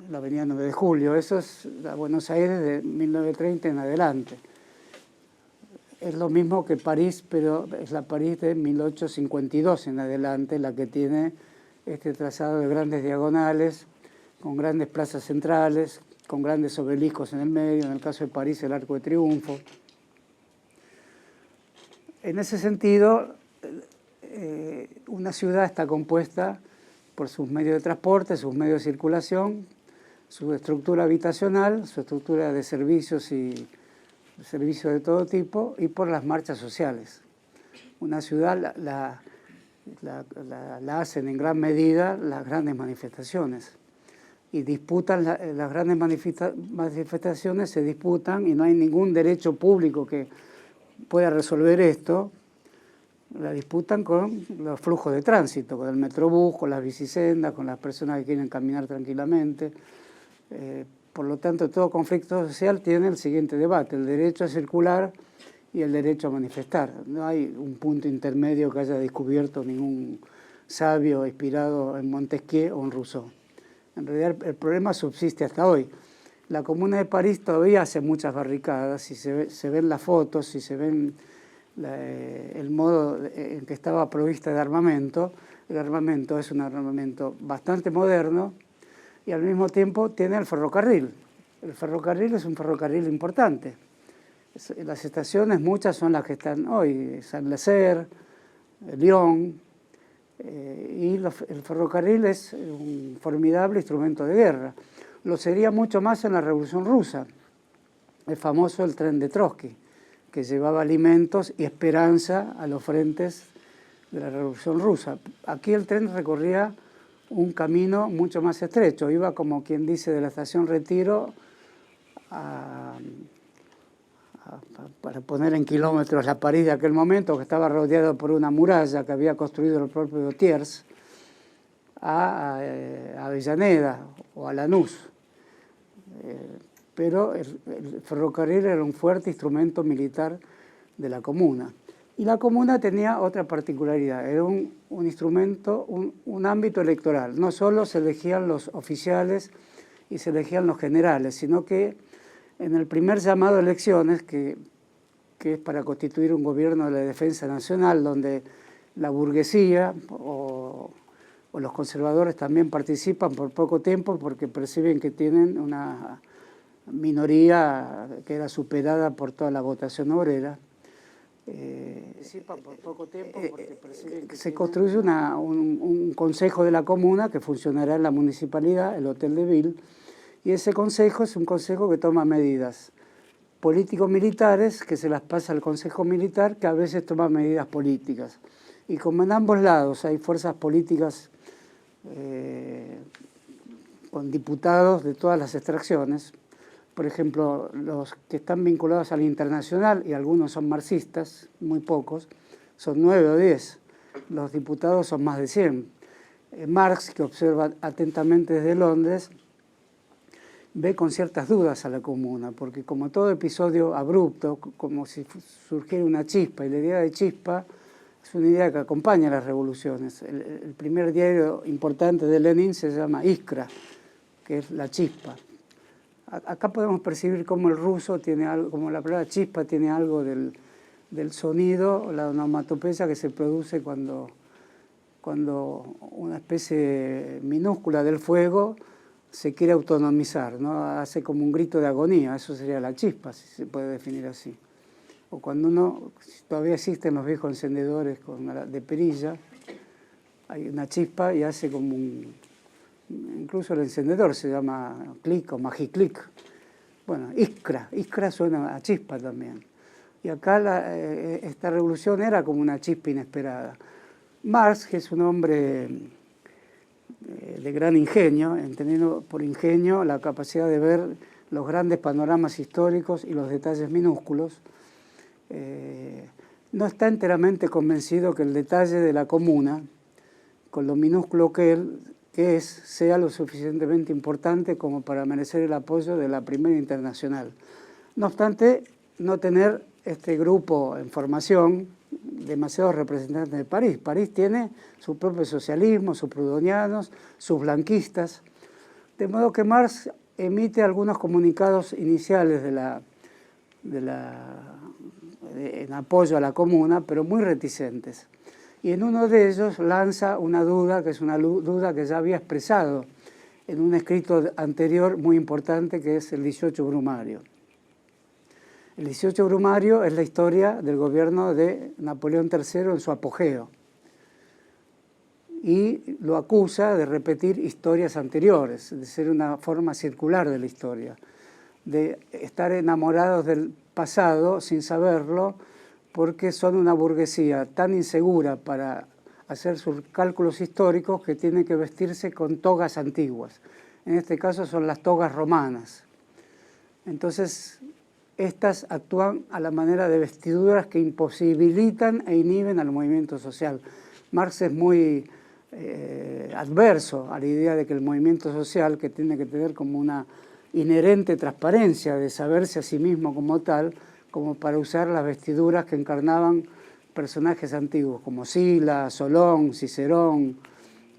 la avenida 9 de Julio. Eso es la Buenos Aires de 1930 en adelante. Es lo mismo que París, pero es la París de 1852 en adelante, la que tiene este trazado de grandes diagonales, con grandes plazas centrales, con grandes obeliscos en el medio, en el caso de París el Arco de Triunfo. En ese sentido, una ciudad está compuesta por sus medios de transporte, sus medios de circulación, su estructura habitacional, su estructura de servicios y servicios de todo tipo, y por las marchas sociales. Una ciudad la hacen en gran medida las grandes manifestaciones, y disputan las grandes manifestaciones, se disputan, y no hay ningún derecho público que pueda resolver esto. La disputan con los flujos de tránsito, con el metrobús, con las bicisendas, con las personas que quieren caminar tranquilamente. Por lo tanto, todo conflicto social tiene el siguiente debate: el derecho a circular y el derecho a manifestar. No hay un punto intermedio que haya descubierto ningún sabio inspirado en Montesquieu o en Rousseau. En realidad el problema subsiste hasta hoy. La Comuna de París todavía hace muchas barricadas, si se ven las fotos, si se ven el modo en que estaba provista de armamento. El armamento es un armamento bastante moderno y al mismo tiempo tiene el ferrocarril. El ferrocarril es un ferrocarril importante. Las estaciones, muchas son las que están hoy, Saint-Lazare, Lyon, y el ferrocarril es un formidable instrumento de guerra. Lo sería mucho más en la Revolución Rusa. Es famoso el tren de Trotsky, que llevaba alimentos y esperanza a los frentes de la Revolución Rusa. Aquí el tren recorría un camino mucho más estrecho, iba, como quien dice, de la estación Retiro para poner en kilómetros la París de aquel momento, que estaba rodeado por una muralla que había construido el propio Thiers, a Avellaneda o a Lanús. Pero el ferrocarril era un fuerte instrumento militar de la Comuna. Y la Comuna tenía otra particularidad: era un instrumento, un ámbito electoral. No solo se elegían los oficiales y se elegían los generales, sino que en el primer llamado a elecciones, que es para constituir un gobierno de la defensa nacional, donde la burguesía o los conservadores también participan por poco tiempo porque perciben que tienen una minoría que era superada por toda la votación obrera. Por poco tiempo porque se construye un consejo de la Comuna que funcionará en la municipalidad, el Hotel de Ville, y ese consejo es un consejo que toma medidas político-militares, que se las pasa al Consejo Militar, que a veces toma medidas políticas. Y como en ambos lados hay fuerzas políticas con diputados de todas las extracciones, por ejemplo, los que están vinculados al Internacional, y algunos son marxistas, muy pocos, son 9 o 10. Los diputados son más de 100. Marx, que observa atentamente desde Londres, ve con ciertas dudas a la Comuna, porque como todo episodio abrupto, como si surgiera una chispa, y la idea de chispa es una idea que acompaña las revoluciones. El primer diario importante de Lenin se llama Iskra, que es la chispa. Acá podemos percibir cómo el ruso tiene algo, como la palabra chispa tiene algo del sonido, la onomatopeya que se produce cuando una especie minúscula del fuego se quiere autonomizar, ¿no? Hace como un grito de agonía. Eso sería la chispa, si se puede definir así. O cuando todavía existen los viejos encendedores de perilla, hay una chispa y hace como incluso el encendedor se llama clic o magiclic. Bueno, iskra suena a chispa también. Y acá esta revolución era como una chispa inesperada. Marx, que es un hombre de gran ingenio, entendiendo por ingenio la capacidad de ver los grandes panoramas históricos y los detalles minúsculos, no está enteramente convencido que el detalle de la Comuna, con lo minúsculo que es, sea lo suficientemente importante como para merecer el apoyo de la Primera Internacional. No obstante, no tener este grupo en formación, demasiados representantes de París. París tiene su propio socialismo, sus proudhonianos, sus blanquistas, De modo que Marx emite algunos comunicados iniciales en apoyo a la Comuna, pero muy reticentes. Y en uno de ellos lanza una duda, que es una duda que ya había expresado en un escrito anterior muy importante, que es el 18 Brumario. El 18 Brumario es la historia del gobierno de Napoleón III en su apogeo. Y lo acusa de repetir historias anteriores, de ser una forma circular de la historia, de estar enamorados del pasado sin saberlo, porque son una burguesía tan insegura para hacer sus cálculos históricos que tiene que vestirse con togas antiguas. En este caso son las togas romanas. Entonces, estas actúan a la manera de vestiduras que imposibilitan e inhiben al movimiento social. Marx es muy adverso a la idea de que el movimiento social, que tiene que tener como una inherente transparencia de saberse a sí mismo como tal, como para usar las vestiduras que encarnaban personajes antiguos, como Sila, Solón, Cicerón,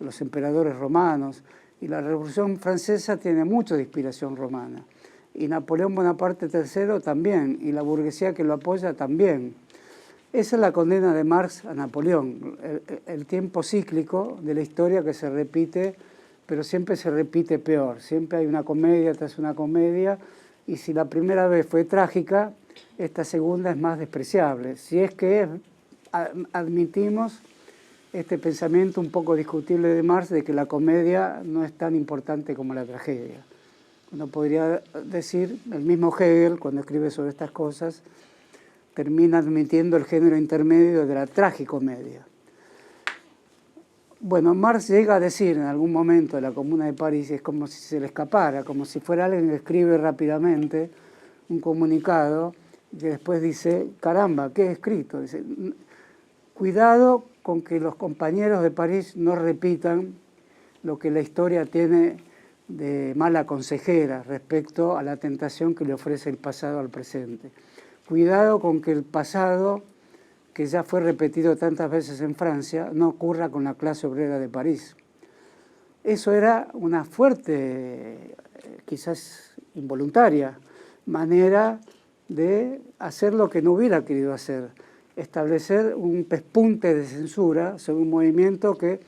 los emperadores romanos. Y la Revolución Francesa tiene mucho de inspiración romana. Y Napoleón Bonaparte III también, y la burguesía que lo apoya también. Esa es la condena de Marx a Napoleón, el tiempo cíclico de la historia que se repite, pero siempre se repite peor. Siempre hay una comedia tras una comedia, y si la primera vez fue trágica, esta segunda es más despreciable. Si es que admitimos este pensamiento un poco discutible de Marx de que la comedia no es tan importante como la tragedia. Uno podría decir, el mismo Hegel, cuando escribe sobre estas cosas, termina admitiendo el género intermedio de la tragicomedia. Bueno, Marx llega a decir en algún momento de la Comuna de París, es como si se le escapara, como si fuera alguien que escribe rápidamente un comunicado, que después dice, caramba, ¿qué he escrito? Dice, cuidado con que los compañeros de París no repitan lo que la historia tiene de mala consejera respecto a la tentación que le ofrece el pasado al presente. Cuidado con que el pasado, que ya fue repetido tantas veces en Francia, no ocurra con la clase obrera de París. Eso era una fuerte, quizás involuntaria, manera de hacer lo que no hubiera querido hacer, establecer un pespunte de censura sobre un movimiento que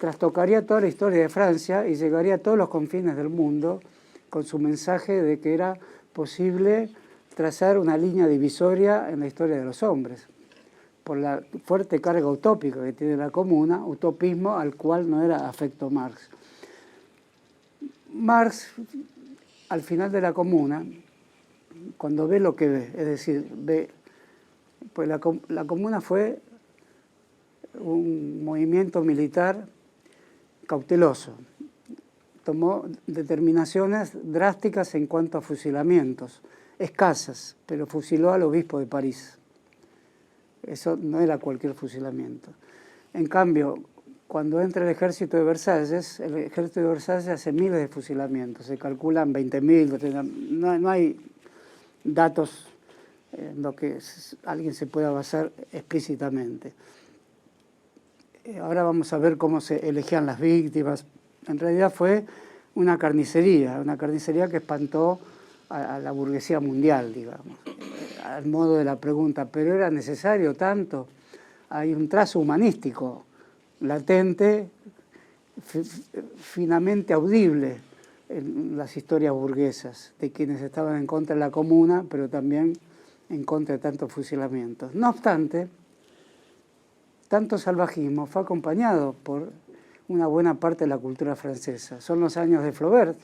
trastocaría toda la historia de Francia y llegaría a todos los confines del mundo con su mensaje de que era posible trazar una línea divisoria en la historia de los hombres, por la fuerte carga utópica que tiene la Comuna, utopismo al cual no era afecto Marx. Marx, al final de la Comuna, cuando ve lo que ve, es decir, ve, pues la Comuna fue un movimiento militar cauteloso, tomó determinaciones drásticas en cuanto a fusilamientos, escasas, pero fusiló al obispo de París. Eso no era cualquier fusilamiento. En cambio, cuando entra el ejército de Versalles hace miles de fusilamientos, se calculan 20.000, no hay datos en lo que alguien se pueda basar explícitamente. Ahora vamos a ver cómo se elegían las víctimas. En realidad fue una carnicería que espantó a la burguesía mundial, digamos, al modo de la pregunta, ¿pero era necesario tanto? Hay un trazo humanístico latente, finamente audible en las historias burguesas, de quienes estaban en contra de la Comuna, pero también en contra de tantos fusilamientos. No obstante, tanto salvajismo fue acompañado por una buena parte de la cultura francesa. Son los años de Flaubert,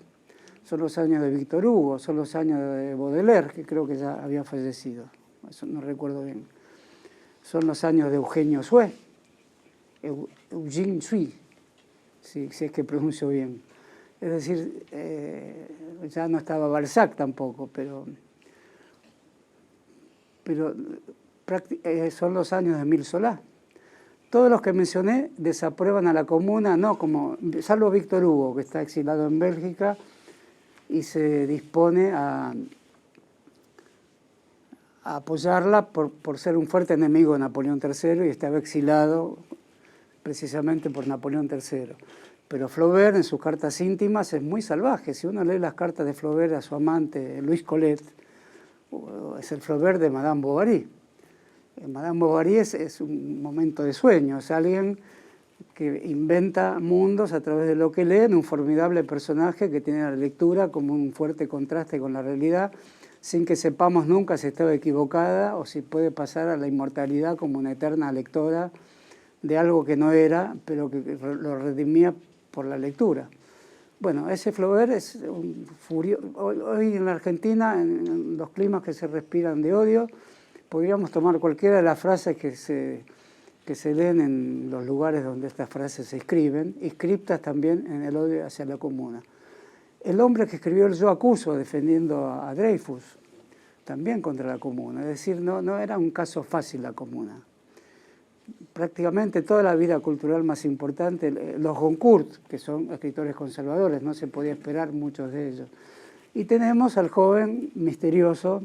son los años de Victor Hugo, son los años de Baudelaire, que creo que ya había fallecido, eso no recuerdo bien. Son los años de Eugenio Sue, Eugène Sue, si es que pronuncio bien. Es decir, ya no estaba Balzac tampoco, pero son los años de Émile Zola. Todos los que mencioné desaprueban a la Comuna, no como, salvo Victor Hugo, que está exilado en Bélgica y se dispone a apoyarla por ser un fuerte enemigo de Napoleón III y estaba exilado precisamente por Napoleón III. Pero Flaubert en sus cartas íntimas es muy salvaje. Si uno lee las cartas de Flaubert a su amante Louise Colette, es el Flaubert de Madame Bovary. Madame Bovary es un momento de sueño, es alguien que inventa mundos a través de lo que lee, un formidable personaje que tiene la lectura como un fuerte contraste con la realidad, sin que sepamos nunca si estaba equivocada o si puede pasar a la inmortalidad como una eterna lectora de algo que no era, pero que lo redimía por la lectura. Bueno, ese Flaubert es un furioso. Hoy en la Argentina, en los climas que se respiran de odio, podríamos tomar cualquiera de las frases que se leen en los lugares donde estas frases se escriben, inscriptas también en el odio hacia la comuna. El hombre que escribió el Yo acuso defendiendo a Dreyfus, también contra la comuna. Es decir, no era un caso fácil la comuna. Prácticamente toda la vida cultural más importante, los Goncourt, que son escritores conservadores, no se podía esperar muchos de ellos. Y tenemos al joven misterioso,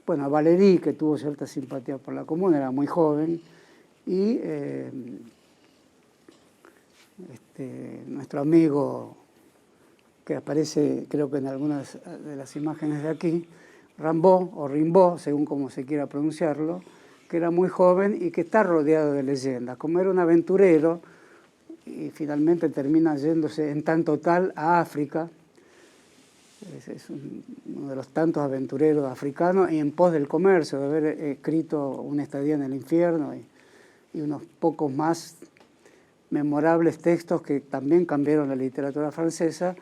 a Valéry, que tuvo cierta simpatía por la comuna, era muy joven, y nuestro amigo, que aparece creo que en algunas de las imágenes de aquí, Rimbaud, o Rimbaud, según como se quiera pronunciarlo, que era muy joven y que está rodeado de leyendas. Como era un aventurero, y finalmente termina yéndose en tanto tal a África, es uno de los tantos aventureros africanos, y en pos del comercio, de haber escrito Una estadía en el infierno y unos pocos más memorables textos que también cambiaron la literatura francesa.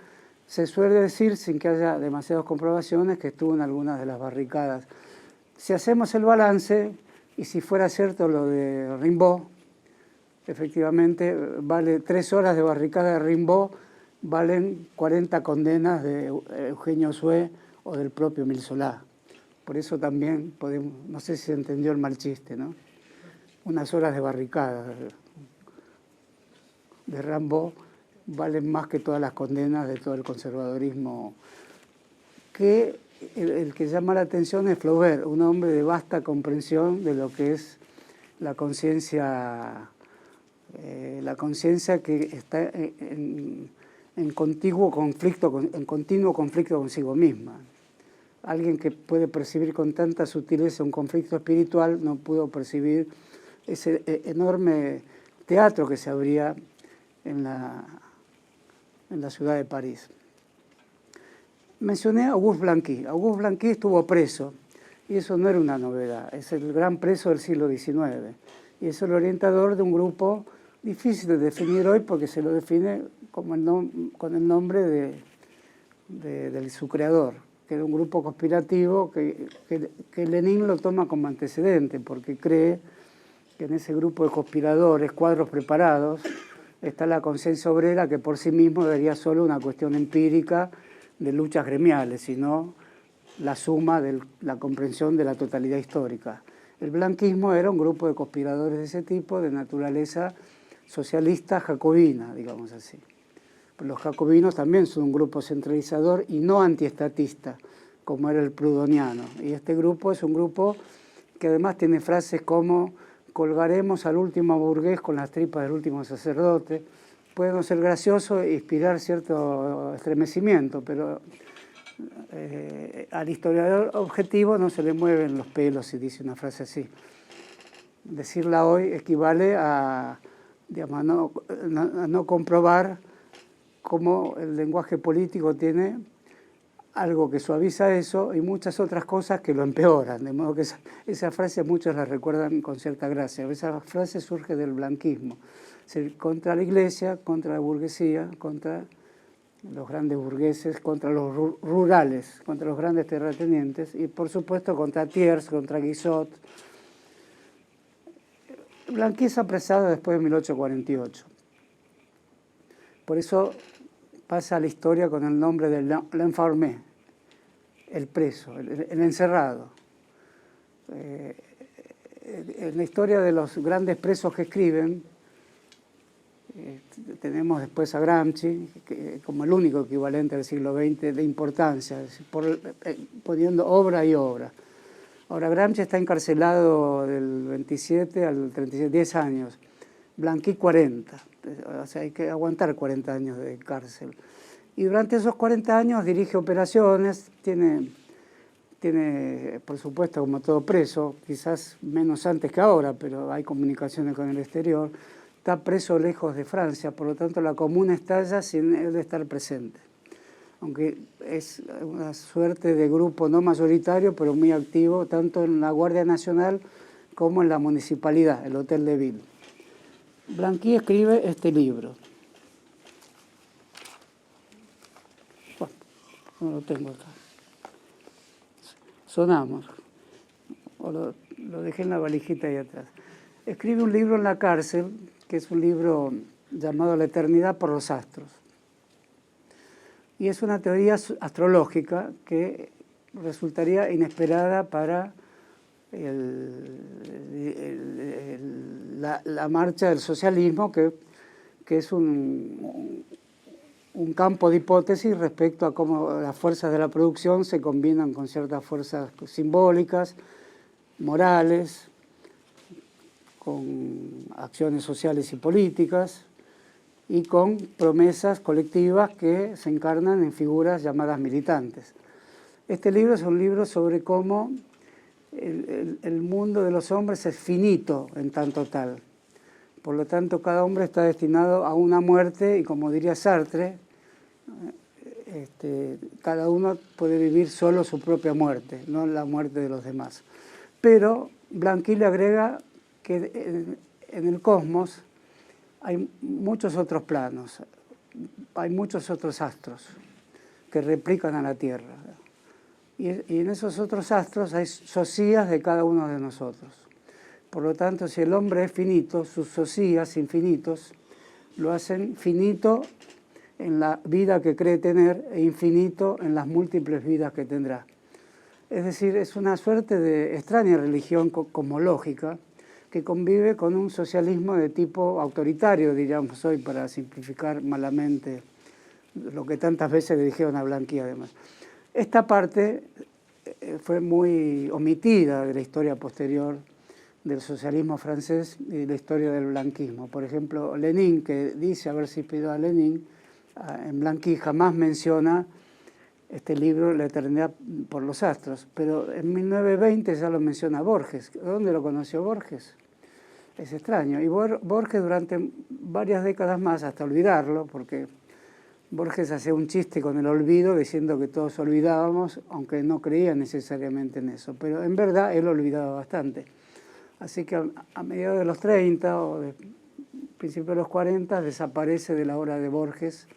Se suele decir, sin que haya demasiadas comprobaciones, que estuvo en algunas de las barricadas. Si hacemos el balance, y si fuera cierto lo de Rimbaud, efectivamente vale 3 horas de barricada de Rimbaud, valen 40 condenas de Eugenio Sue o del propio Émile Zola. Por eso también podemos, no sé si se entendió el mal chiste, ¿no? Unas horas de barricada de Rimbaud valen más que todas las condenas de todo el conservadorismo. Que el que llama la atención es Flaubert, un hombre de vasta comprensión de lo que es la conciencia que está en continuo conflicto consigo misma. Alguien que puede percibir con tanta sutileza un conflicto espiritual no pudo percibir ese enorme teatro que se abría en la ciudad de París. Mencioné a Auguste Blanqui. Auguste Blanqui estuvo preso, y eso no era una novedad, es el gran preso del siglo XIX, y es el orientador de un grupo difícil de definir hoy porque se lo define con el nombre de su creador, que era un grupo conspirativo que Lenin lo toma como antecedente, porque cree que en ese grupo de conspiradores, cuadros preparados, está la conciencia obrera, que por sí mismo sería solo una cuestión empírica de luchas gremiales, sino la suma de la comprensión de la totalidad histórica. El blanquismo era un grupo de conspiradores de ese tipo, de naturaleza socialista jacobina, digamos así. Los jacobinos también son un grupo centralizador y no antiestatista, como era el proudhoniano. Y este grupo es un grupo que además tiene frases como colgaremos al último burgués con las tripas del último sacerdote. Puede no ser gracioso e inspirar cierto estremecimiento, pero al historiador objetivo no se le mueven los pelos si dice una frase así. Decirla hoy equivale a no comprobar cómo el lenguaje político tiene algo que suaviza eso y muchas otras cosas que lo empeoran. De modo que esa frase muchos la recuerdan con cierta gracia. Esa frase surge del blanquismo. Contra la iglesia, contra la burguesía, contra los grandes burgueses, contra los rurales, contra los grandes terratenientes y por supuesto contra Thiers, contra Guizot. Blanqui es apresado después de 1848. Por eso pasa a la historia con el nombre de l'enfermé, el preso, el encerrado. En la historia de los grandes presos que escriben, tenemos después a Gramsci, como el único equivalente del siglo XX de importancia, poniendo obra y obra. Ahora, Gramsci está encarcelado del 27 al 37, 10 años. Blanqui 40, o sea, hay que aguantar 40 años de cárcel. Y durante esos 40 años dirige operaciones, tiene, por supuesto, como todo preso, quizás menos antes que ahora, pero hay comunicaciones con el exterior, está preso lejos de Francia, por lo tanto la comuna estalla sin él estar presente. Aunque es una suerte de grupo no mayoritario, pero muy activo, tanto en la Guardia Nacional como en la municipalidad, el Hotel de Ville. Blanqui escribe este libro. Bueno, no lo tengo acá. Sonamos. O lo dejé en la valijita ahí atrás. Escribe un libro en la cárcel, que es un libro llamado La eternidad por los astros. Y es una teoría astrológica que resultaría inesperada para la marcha del socialismo, que es un campo de hipótesis respecto a cómo las fuerzas de la producción se combinan con ciertas fuerzas simbólicas, morales, con acciones sociales y políticas, y con promesas colectivas que se encarnan en figuras llamadas militantes. Este libro es un libro sobre cómo el mundo de los hombres es finito en tanto tal. Por lo tanto, cada hombre está destinado a una muerte y, como diría Sartre, cada uno puede vivir solo su propia muerte, no la muerte de los demás. Pero Blanqui le agrega que en el cosmos hay muchos otros planos, hay muchos otros astros que replican a la Tierra. Y en esos otros astros hay socias de cada uno de nosotros. Por lo tanto, si el hombre es finito, sus socias infinitos lo hacen finito en la vida que cree tener e infinito en las múltiples vidas que tendrá. Es decir, es una suerte de extraña religión cosmológica que convive con un socialismo de tipo autoritario, diríamos hoy, para simplificar malamente lo que tantas veces le dijeron a Blanqui además. Esta parte fue muy omitida de la historia posterior del socialismo francés y de la historia del blanquismo. Por ejemplo, Lenin, que dice haberse inspirado a Lenin, en Blanqui jamás menciona este libro, La eternidad por los astros, pero en 1920 ya lo menciona Borges. ¿Dónde lo conoció Borges? Es extraño. Y Borges durante varias décadas más, hasta olvidarlo, porque Borges hacía un chiste con el olvido, diciendo que todos olvidábamos, aunque no creía necesariamente en eso. Pero en verdad él olvidaba bastante. Así que a mediados de los 30 o de principios de los 40 desaparece de la obra de Borges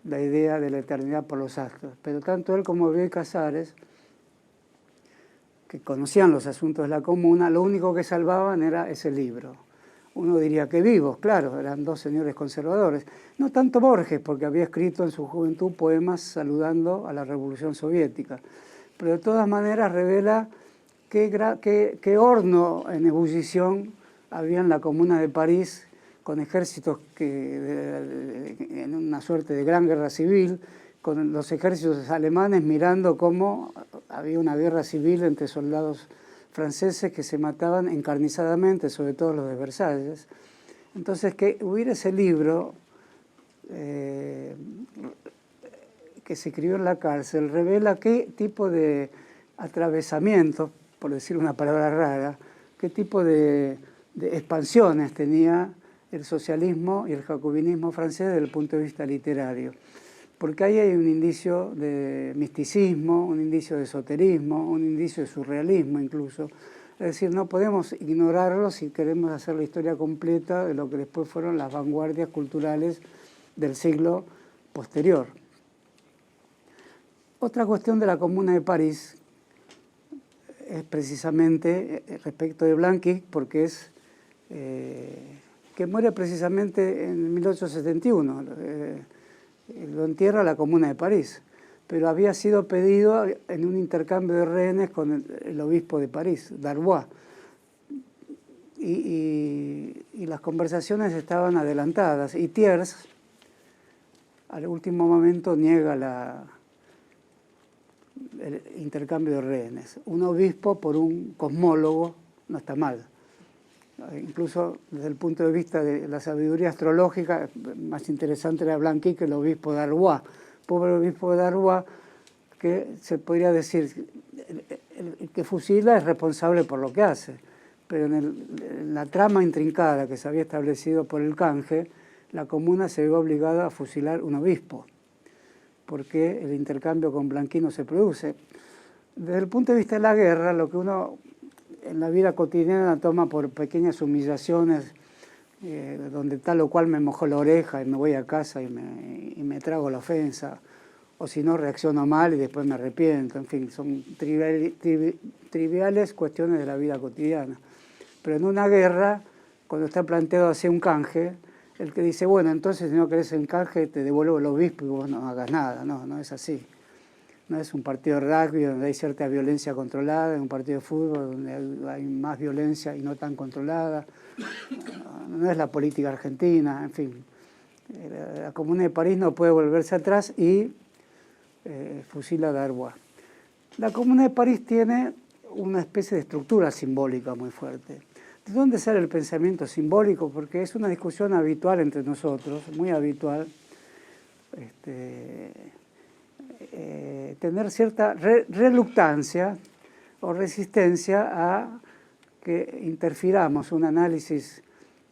la idea de la eternidad por los astros. Pero tanto él como Bioy Casares, que conocían los asuntos de la comuna, lo único que salvaban era ese libro. Uno diría que vivos, claro, eran dos señores conservadores. No tanto Borges, porque había escrito en su juventud poemas saludando a la Revolución Soviética. Pero de todas maneras revela qué horno en ebullición había en la Comuna de París, con ejércitos en una suerte de gran guerra civil, con los ejércitos alemanes mirando cómo había una guerra civil entre soldados franceses que se mataban encarnizadamente, sobre todo los de Versalles. Entonces, que hubiera ese libro que se escribió en la cárcel revela qué tipo de atravesamiento, por decir una palabra rara, qué tipo de expansiones tenía el socialismo y el jacobinismo francés desde el punto de vista literario. Porque ahí hay un indicio de misticismo, un indicio de esoterismo, un indicio de surrealismo incluso. Es decir, no podemos ignorarlo si queremos hacer la historia completa de lo que después fueron las vanguardias culturales del siglo posterior. Otra cuestión de la Comuna de París es precisamente respecto de Blanqui, porque es que muere precisamente en 1871. Lo entierra la Comuna de París, pero había sido pedido en un intercambio de rehenes con el obispo de París, Darbois, y las conversaciones estaban adelantadas, y Thiers al último momento niega el intercambio de rehenes. Un obispo por un cosmólogo no está mal. incluso desde el punto de vista de la sabiduría astrológica, más interesante era Blanqui que el obispo de Arbois. Pobre obispo de Arbois, que se podría decir, el que fusila es responsable por lo que hace, pero en la trama intrincada que se había establecido por el canje, la comuna se vio obligada a fusilar un obispo, porque el intercambio con Blanqui no se produce. Desde el punto de vista de la guerra, lo que uno en la vida cotidiana toma por pequeñas humillaciones, donde tal o cual me mojó la oreja y me voy a casa y me trago la ofensa, o si no reacciono mal y después me arrepiento, en fin, son triviales cuestiones de la vida cotidiana. Pero en una guerra, cuando está planteado así un canje, el que dice, bueno, entonces si no querés el canje te devuelvo el obispo y vos no hagas nada, no es así. No es un partido de rugby donde hay cierta violencia controlada, es un partido de fútbol donde hay más violencia y no tan controlada. No es la política argentina, en fin. La Comuna de París no puede volverse atrás y fusila a Darbois. La Comuna de París tiene una especie de estructura simbólica muy fuerte. ¿De dónde sale el pensamiento simbólico? Porque es una discusión habitual entre nosotros, muy habitual, tener cierta reluctancia o resistencia a que interfiramos un análisis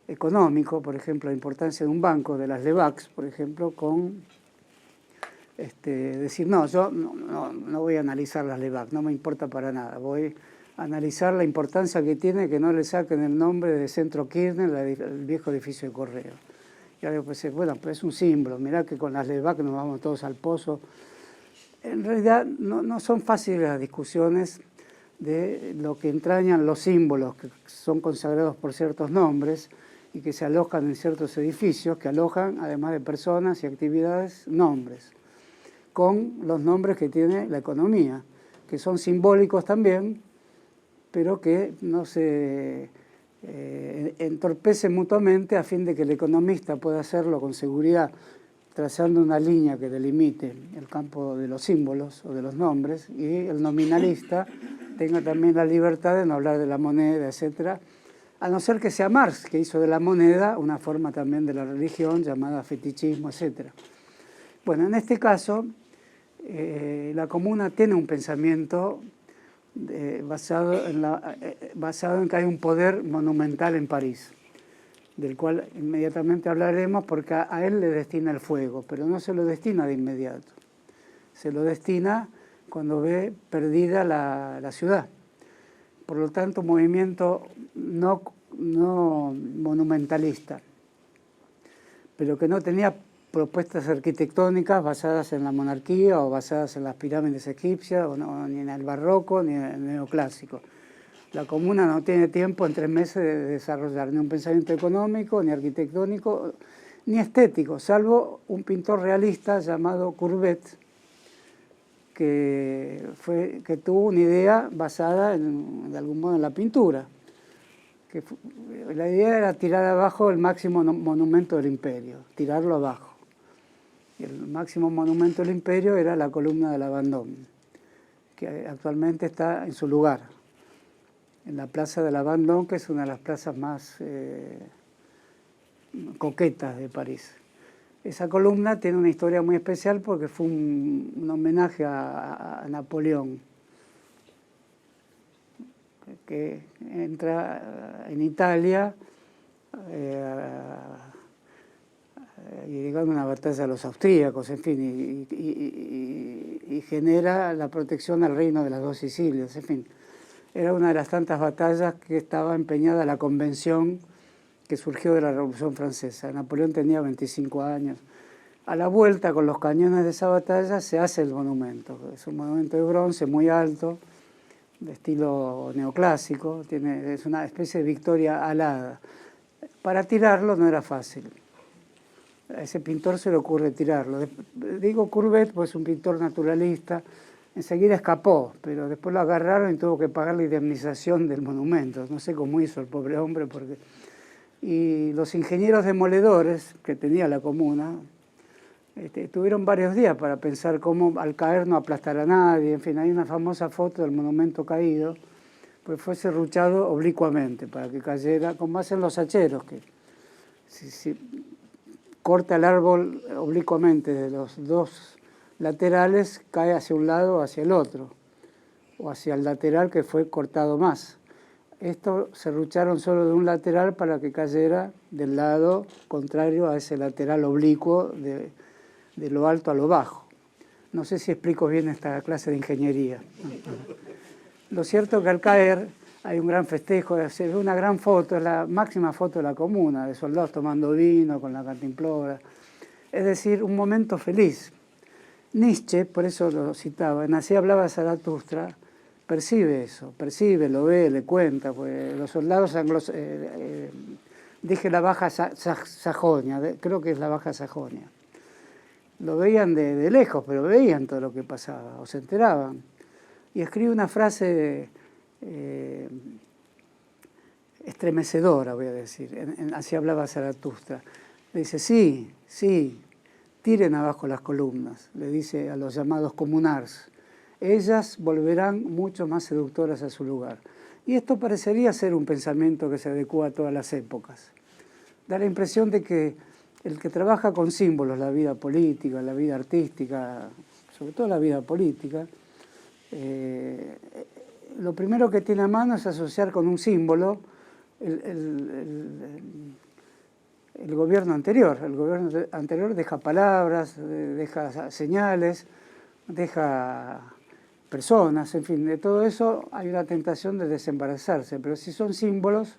económico, por ejemplo, la importancia de un banco, de las LEVACs, por ejemplo, con decir, no, yo no voy a analizar las LEVAC, no me importa para nada, voy a analizar la importancia que tiene que no le saquen el nombre de Centro Kirchner, el viejo edificio de correo. Y ahora yo pensé, bueno, pues es un símbolo, mirá que con las LEVAC nos vamos todos al pozo. En realidad no son fáciles las discusiones de lo que entrañan los símbolos que son consagrados por ciertos nombres y que se alojan en ciertos edificios, que alojan, además de personas y actividades, nombres, con los nombres que tiene la economía, que son simbólicos también, pero que no se entorpecen mutuamente a fin de que el economista pueda hacerlo con seguridad, trazando una línea que delimite el campo de los símbolos o de los nombres, y el nominalista tenga también la libertad de no hablar de la moneda, etcétera, a no ser que sea Marx, que hizo de la moneda una forma también de la religión llamada fetichismo, etcétera. Bueno, en este caso, la comuna tiene un pensamiento basado en que hay un poder monumental en París, del cual inmediatamente hablaremos, porque a él le destina el fuego, pero no se lo destina de inmediato. Se lo destina cuando ve perdida la ciudad. Por lo tanto, un movimiento no monumentalista, pero que no tenía propuestas arquitectónicas basadas en la monarquía o basadas en las pirámides egipcias, ni en el barroco ni en el neoclásico. La comuna no tiene tiempo en 3 meses de desarrollar ni un pensamiento económico, ni arquitectónico, ni estético, salvo un pintor realista llamado Courbet, que tuvo una idea basada de algún modo en la pintura. La idea era tirar abajo el máximo monumento del imperio, tirarlo abajo. Y el máximo monumento del imperio era la columna de la Vendôme, que actualmente está en su lugar, en la plaza de la Vendôme, que es una de las plazas más coquetas de París. Esa columna tiene una historia muy especial porque fue un homenaje a Napoleón, que entra en Italia y llegando a una batalla a los austríacos, en fin, y genera la protección al reino de las 2 Sicilias, en fin. Era una de las tantas batallas que estaba empeñada la convención que surgió de la Revolución Francesa. Napoleón tenía 25 años. A la vuelta, con los cañones de esa batalla, se hace el monumento. Es un monumento de bronce muy alto, de estilo neoclásico, es una especie de victoria alada. Para tirarlo no era fácil. A ese pintor se le ocurre tirarlo. Digo Courbet, pues es un pintor naturalista, enseguida escapó, pero después lo agarraron y tuvo que pagar la indemnización del monumento. No sé cómo hizo el pobre hombre, porque... Y los ingenieros demoledores que tenía la comuna tuvieron varios días para pensar cómo al caer no aplastar a nadie. En fin, hay una famosa foto del monumento caído, pues fue serruchado oblicuamente para que cayera, como hacen los hacheros, que si corta el árbol oblicuamente de los dos laterales, cae hacia un lado o hacia el otro, o hacia el lateral que fue cortado más. Esto serrucharon solo de un lateral para que cayera del lado contrario a ese lateral oblicuo de lo alto a lo bajo. No sé si explico bien esta clase de ingeniería. Lo cierto es que al caer hay un gran festejo, se ve una gran foto, es la máxima foto de la comuna, de soldados tomando vino con la cantimplora. Es decir, un momento feliz. Nietzsche, por eso lo citaba, en Así hablaba Zaratustra, percibe eso, percibe, lo ve, le cuenta, pues los soldados dije la Baja Sajonia, creo que es la Baja Sajonia. Lo veían de lejos, pero veían todo lo que pasaba, o se enteraban. Y escribe una frase estremecedora, voy a decir, Así hablaba Zaratustra. Le dice, sí, tiren abajo las columnas, le dice a los llamados comunars. Ellas volverán mucho más seductoras a su lugar. Y esto parecería ser un pensamiento que se adecua a todas las épocas. Da la impresión de que el que trabaja con símbolos, la vida política, la vida artística, sobre todo la vida política, lo primero que tiene a mano es asociar con un símbolo el gobierno anterior. El gobierno anterior deja palabras, deja señales, deja personas, en fin, de todo eso hay una tentación de desembarazarse, pero si son símbolos,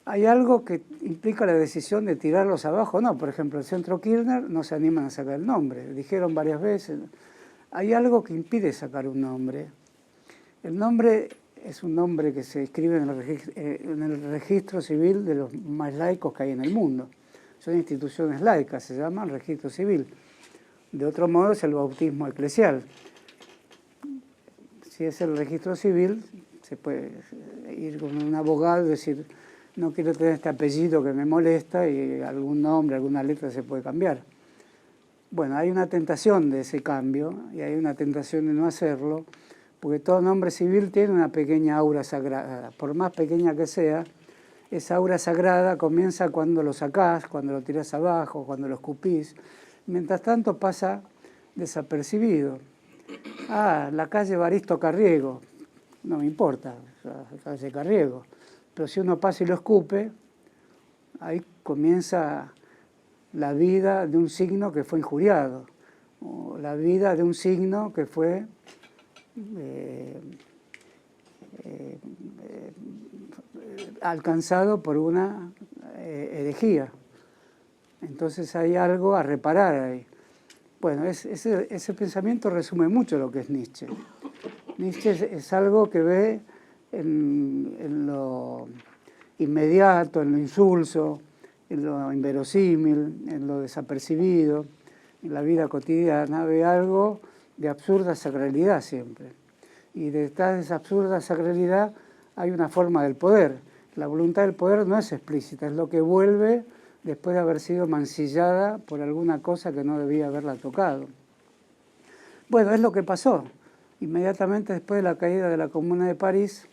hay algo que implica la decisión de tirarlos abajo. No, por ejemplo, el Centro Kirchner no se animan a sacar el nombre, dijeron varias veces. Hay algo que impide sacar un nombre. El nombre es un nombre que se escribe en el registro civil de los más laicos que hay en el mundo. Son instituciones laicas, se llaman registro civil. De otro modo es el bautismo eclesial. Si es el registro civil, se puede ir con un abogado y decir, no quiero tener este apellido que me molesta, y algún nombre, alguna letra se puede cambiar. Bueno, hay una tentación de ese cambio y hay una tentación de no hacerlo, porque todo nombre civil tiene una pequeña aura sagrada. Por más pequeña que sea, esa aura sagrada comienza cuando lo sacás, cuando lo tirás abajo, cuando lo escupís. Mientras tanto pasa desapercibido. Ah, la calle Evaristo Carriego, no me importa, la calle Carriego. Pero si uno pasa y lo escupe, ahí comienza la vida de un signo que fue injuriado, o la vida de un signo que fue alcanzado por una herejía. Entonces hay algo a reparar ahí. Bueno, ese pensamiento resume mucho lo que es Nietzsche. Nietzsche es algo que ve en lo inmediato, en lo insulso, en lo inverosímil, en lo desapercibido, en la vida cotidiana, ve algo de absurda sacralidad siempre. Y detrás de esa absurda sacralidad hay una forma del poder. La voluntad del poder no es explícita, es lo que vuelve después de haber sido mancillada por alguna cosa que no debía haberla tocado. Bueno, es lo que pasó. Inmediatamente después de la caída de la Comuna de París,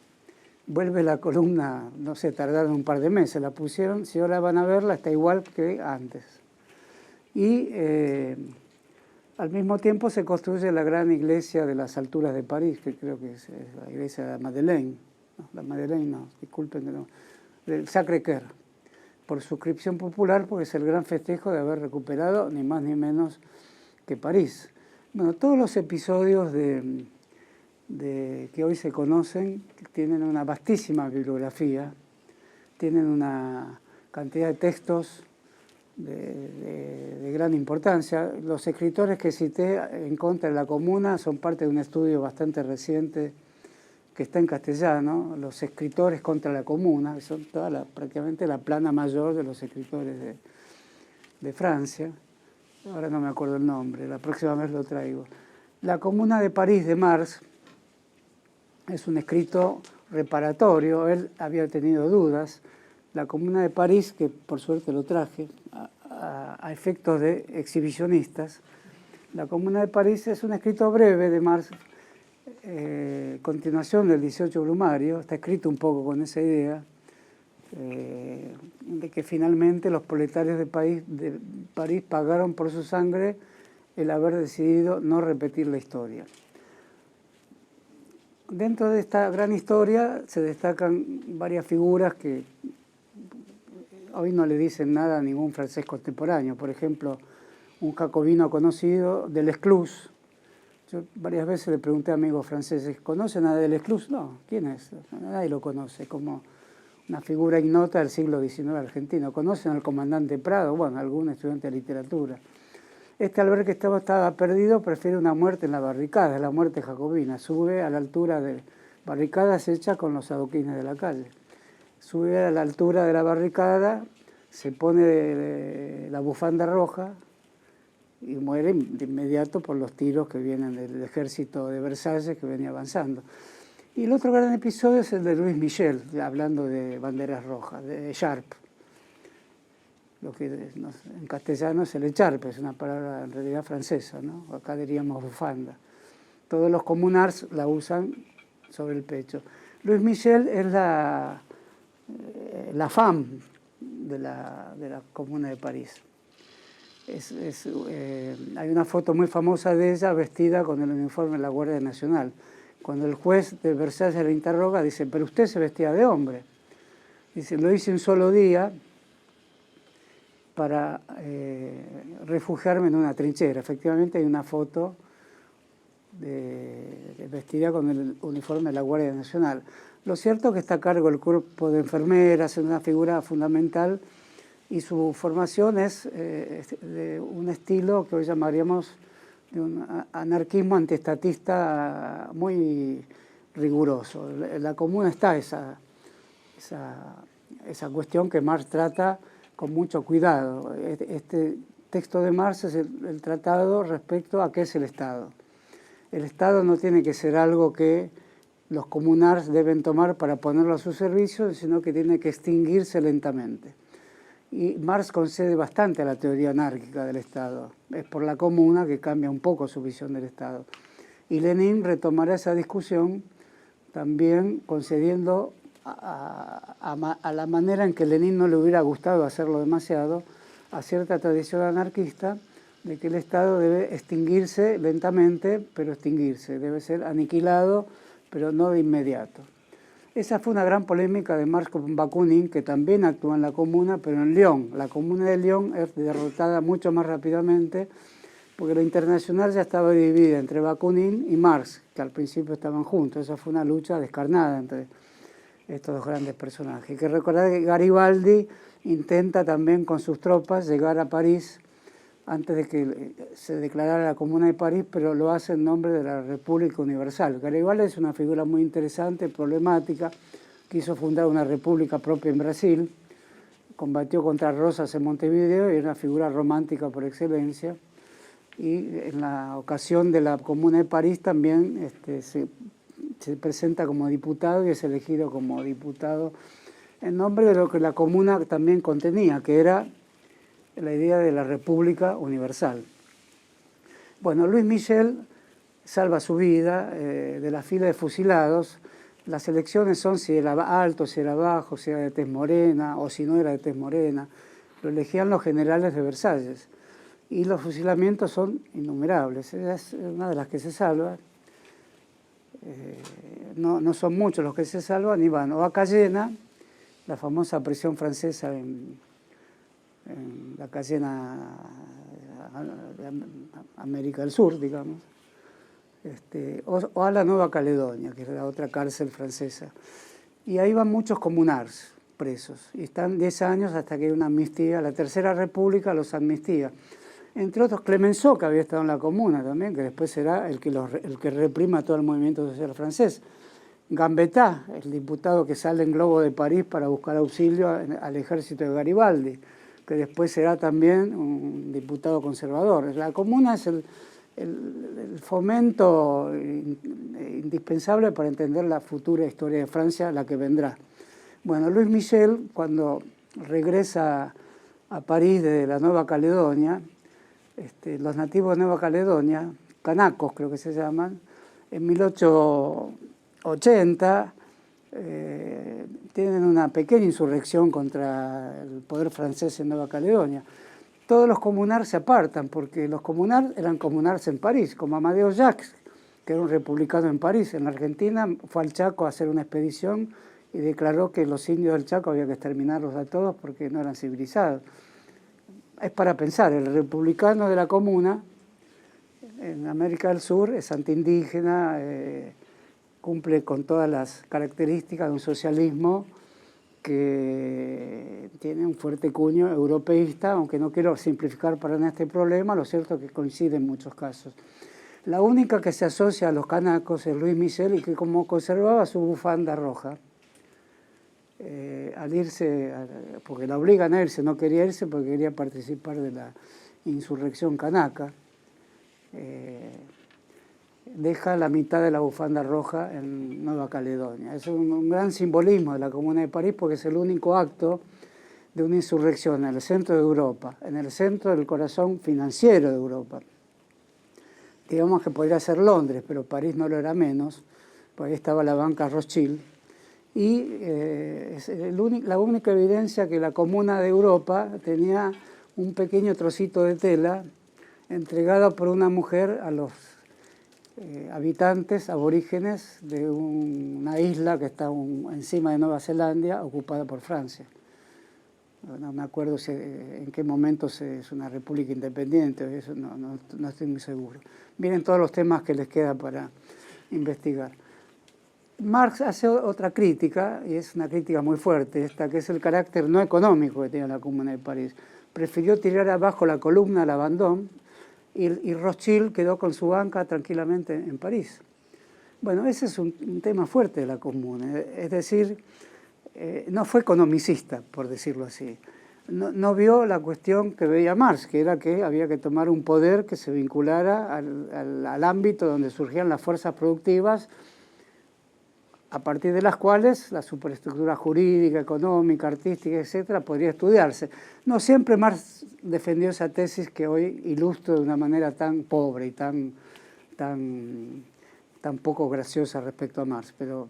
vuelve la columna, no sé, tardaron un par de meses, la pusieron, si ahora van a verla está igual que antes. Y al mismo tiempo se construye la gran iglesia de las alturas de París, que creo que es la iglesia de la Madeleine, disculpen, del Sacré-Cœur, por suscripción popular, porque es el gran festejo de haber recuperado ni más ni menos que París. Bueno, todos los episodios que hoy se conocen tienen una vastísima bibliografía, tienen una cantidad de textos de gran importancia. Los escritores que cité en contra de la Comuna son parte de un estudio bastante reciente que está en castellano, Los escritores contra la Comuna, que son prácticamente la plana mayor de los escritores de Francia. Ahora no me acuerdo el nombre, la próxima vez lo traigo. La Comuna de París de Marx es un escrito reparatorio, él había tenido dudas. La Comuna de París, que por suerte lo traje, a efectos de exhibicionistas, la Comuna de París es un escrito breve de Marx, continuación del 18 Brumario, está escrito un poco con esa idea, de que finalmente los proletarios de París pagaron por su sangre el haber decidido no repetir la historia. Dentro de esta gran historia se destacan varias figuras que hoy no le dicen nada a ningún francés contemporáneo. Por ejemplo, un jacobino conocido, Delescluze. Yo varias veces le pregunté a amigos franceses, ¿conocen a Delescluze? No, ¿quién es? Nadie lo conoce, como una figura ignota del siglo XIX argentino. ¿Conocen al comandante Prado? Bueno, algún estudiante de literatura. Al ver que estaba perdido, prefiere una muerte en la barricada, la muerte jacobina. Sube a la altura de barricadas hechas con los adoquines de la calle. Sube a la altura de la barricada, se pone la bufanda roja y muere de inmediato por los tiros que vienen del ejército de Versalles que venía avanzando. Y el otro gran episodio es el de Louis Michel, hablando de banderas rojas, de Echarpe. Lo que en castellano es el echarpe, es una palabra en realidad francesa, ¿no? Acá diríamos bufanda. Todos los comunards la usan sobre el pecho. Louis Michel es la femme de la Comuna de París. Hay una foto muy famosa de ella vestida con el uniforme de la Guardia Nacional. Cuando el juez de Versalles la interroga, dice, pero usted se vestía de hombre. Dice, lo hice un solo día para refugiarme en una trinchera. Efectivamente hay una foto vestida con el uniforme de la Guardia Nacional. Lo cierto es que está a cargo del cuerpo de enfermeras, es una figura fundamental y su formación es de un estilo que hoy llamaríamos de un anarquismo antiestatista muy riguroso. En la Comuna está esa cuestión que Marx trata con mucho cuidado. Este texto de Marx es el tratado respecto a qué es el Estado. El Estado no tiene que ser algo que los comunards deben tomar para ponerlo a su servicio, sino que tiene que extinguirse lentamente. Y Marx concede bastante a la teoría anárquica del Estado. Es por la Comuna que cambia un poco su visión del Estado. Y Lenin retomará esa discusión también concediendo a la manera en que Lenin no le hubiera gustado hacerlo demasiado, a cierta tradición anarquista de que el Estado debe extinguirse lentamente, pero extinguirse, debe ser aniquilado, pero no de inmediato. Esa fue una gran polémica de Marx con Bakunin, que también actúa en la Comuna, pero en Lyon. La Comuna de Lyon es derrotada mucho más rápidamente, porque la Internacional ya estaba dividida entre Bakunin y Marx, que al principio estaban juntos. Esa fue una lucha descarnada entre estos dos grandes personajes. Hay que recordar que Garibaldi intenta también con sus tropas llegar a París antes de que se declarara la Comuna de París, pero lo hace en nombre de la República Universal. Garibaldi es una figura muy interesante, problemática, quiso fundar una república propia en Brasil, combatió contra Rosas en Montevideo y era una figura romántica por excelencia. Y en la ocasión de la Comuna de París también se presenta como diputado y es elegido como diputado en nombre de lo que la Comuna también contenía, que era la idea de la República Universal. Bueno, Louis Michel salva su vida de la fila de fusilados. Las elecciones son si era alto, si era bajo, si era de tez morena o si no era de tez morena. Lo elegían los generales de Versalles. Y los fusilamientos son innumerables. Ella es una de las que se salva. No son muchos los que se salvan y van o a Cayena, la famosa prisión francesa en la Cayena de América del Sur, digamos, o a la Nueva Caledonia, que es la otra cárcel francesa. Y ahí van muchos comunards presos, y están 10 años hasta que hay una amnistía. La Tercera República los amnistía. Entre otros, Clemenceau, que había estado en la Comuna también, que después será el que reprima todo el movimiento social francés. Gambetta, el diputado que sale en globo de París para buscar auxilio al ejército de Garibaldi, que después será también un diputado conservador. La Comuna es el fomento indispensable para entender la futura historia de Francia, la que vendrá. Bueno, Louis Michel, cuando regresa a París de la Nueva Caledonia, los nativos de Nueva Caledonia, canacos creo que se llaman, En 1880 tienen una pequeña insurrección contra el poder francés en Nueva Caledonia. Todos los comunards se apartan, porque los comunards eran comunards en París, como Amadeo Jacques, que era un republicano en París. En la Argentina fue al Chaco a hacer una expedición y declaró que los indios del Chaco había que exterminarlos a todos porque no eran civilizados. Es para pensar, el republicano de la comuna en América del Sur es antiindígena, cumple con todas las características de un socialismo que tiene un fuerte cuño europeísta, aunque no quiero simplificar para nada este problema, lo cierto es que coincide en muchos casos. La única que se asocia a los canacos es Luis Michel, y que como conservaba su bufanda roja, al irse, porque la obligan a irse, no quería irse porque quería participar de la insurrección canaca, deja la mitad de la bufanda roja en Nueva Caledonia. Es un gran simbolismo de la Comuna de París porque es el único acto de una insurrección en el centro de Europa, en el centro del corazón financiero de Europa. Digamos que podría ser Londres, pero París no lo era menos, porque ahí estaba la banca Rothschild. Y es la única evidencia que la Comuna de Europa tenía un pequeño trocito de tela entregado por una mujer a los habitantes aborígenes de una isla que está encima de Nueva Zelanda, ocupada por Francia. No me acuerdo en qué momento es una república independiente, eso no estoy muy seguro. Miren todos los temas que les queda para investigar. Marx hace otra crítica, y es una crítica muy fuerte, esta que es el carácter no económico que tiene la Comuna de París. Prefirió tirar abajo la columna al Abandón, y Rothschild quedó con su banca tranquilamente en París. Bueno, ese es un tema fuerte de la Comuna, es decir, no fue economicista, por decirlo así. No vio la cuestión que veía Marx, que era que había que tomar un poder que se vinculara al ámbito donde surgían las fuerzas productivas, a partir de las cuales la superestructura jurídica, económica, artística, etcétera, podría estudiarse. No siempre Marx defendió esa tesis que hoy ilustro de una manera tan pobre y tan poco graciosa respecto a Marx, pero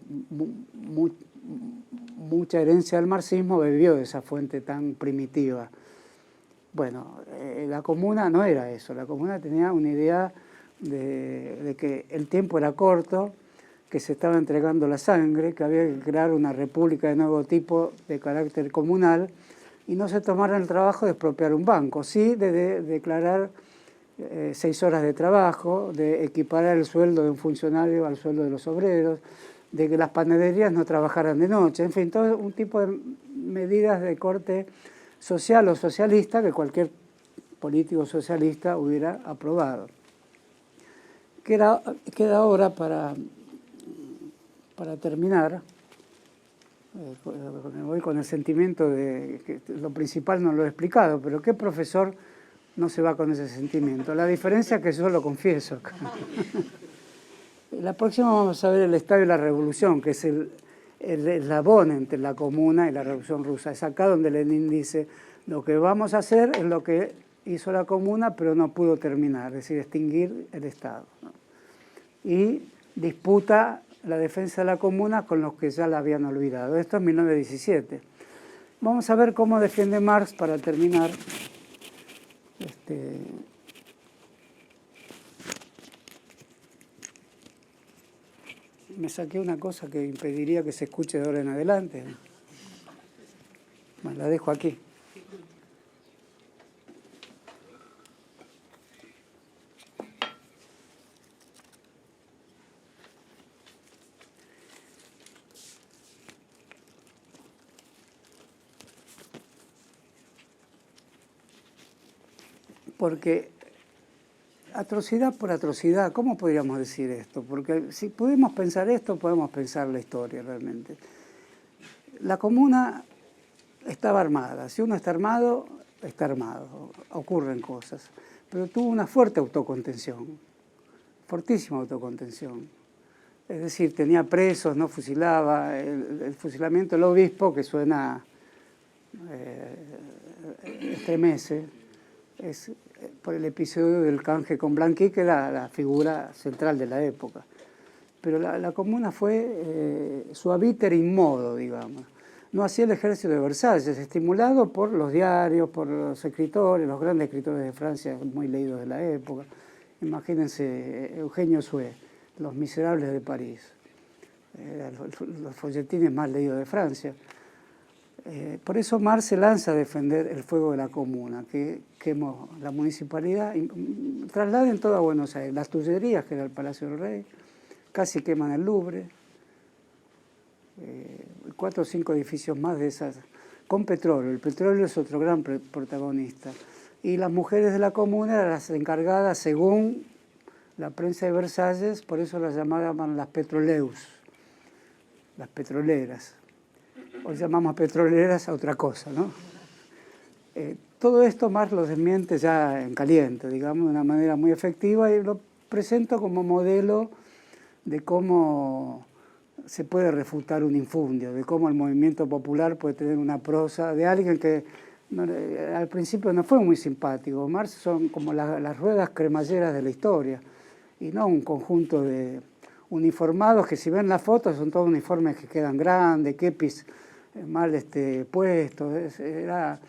mucha herencia del marxismo bebió de esa fuente tan primitiva. Bueno, la Comuna no era eso, la Comuna tenía una idea de que el tiempo era corto, que se estaba entregando la sangre, que había que crear una república de nuevo tipo de carácter comunal y no se tomaran el trabajo de expropiar un banco, sí de declarar 6 horas de trabajo, de equiparar el sueldo de un funcionario al sueldo de los obreros, de que las panaderías no trabajaran de noche, en fin, todo un tipo de medidas de corte social o socialista que cualquier político socialista hubiera aprobado. Queda ahora para terminar, me voy con el sentimiento de que lo principal no lo he explicado, pero ¿qué profesor no se va con ese sentimiento? La diferencia es que yo lo confieso. La próxima vamos a ver el Estado y la Revolución, que es el eslabón entre la Comuna y la Revolución Rusa. Es acá donde Lenin dice, lo que vamos a hacer es lo que hizo la Comuna, pero no pudo terminar, es decir, extinguir el Estado, ¿no? Y disputa la defensa de la Comuna con los que ya la habían olvidado. Esto es 1917. Vamos a ver cómo defiende Marx para terminar. Me saqué una cosa que impediría que se escuche de ahora en adelante. Bueno, la dejo aquí. Porque atrocidad por atrocidad, ¿cómo podríamos decir esto? Porque si podemos pensar esto, podemos pensar la historia realmente. La Comuna estaba armada. Si uno está armado, ocurren cosas. Pero tuvo una fuerte autocontención, fortísima autocontención. Es decir, tenía presos, no fusilaba. El fusilamiento del obispo, que suena, estremece, es por el episodio del canje con Blanqui, que era la figura central de la época. pero la comuna fue su habiter in modo, digamos. No hacía el ejército de Versalles, estimulado por los diarios, por los escritores, los grandes escritores de Francia, muy leídos de la época. Imagínense Eugenio Sue, Los Miserables de París, los folletines más leídos de Francia. Por eso Marx se lanza a defender el fuego de la comuna, que quemó la municipalidad, trasladen todo a Buenos Aires, las Tullerías, que era el Palacio del Rey, casi queman el Louvre, 4 o 5 edificios más de esas, con petróleo. El petróleo es otro gran protagonista. Y las mujeres de la comuna eran las encargadas, según la prensa de Versalles, por eso las llamaban las petroleus, las petroleras. Hoy llamamos petroleras a otra cosa, ¿no? Todo esto Marx lo desmiente ya en caliente, digamos, de una manera muy efectiva, y lo presento como modelo de cómo se puede refutar un infundio, de cómo el movimiento popular puede tener una prosa de alguien que al principio no fue muy simpático. Marx son como las ruedas cremalleras de la historia, y no un conjunto de uniformados que, si ven las fotos, son todos uniformes que quedan grandes, kepis mal puestos. Era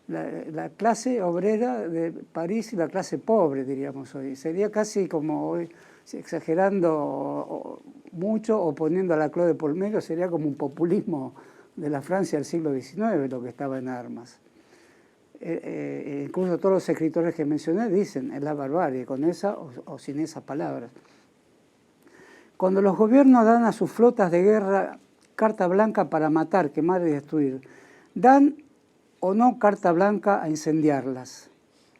la clase obrera de París y la clase pobre, diríamos hoy. Sería casi como hoy, exagerando mucho o poniendo a la Claude Polmero, sería como un populismo de la Francia del siglo XIX lo que estaba en armas. Incluso todos los escritores que mencioné dicen, es la barbarie, con esa o sin esas palabras. Cuando los gobiernos dan a sus flotas de guerra carta blanca para matar, quemar y destruir, dan o no carta blanca a incendiarlas,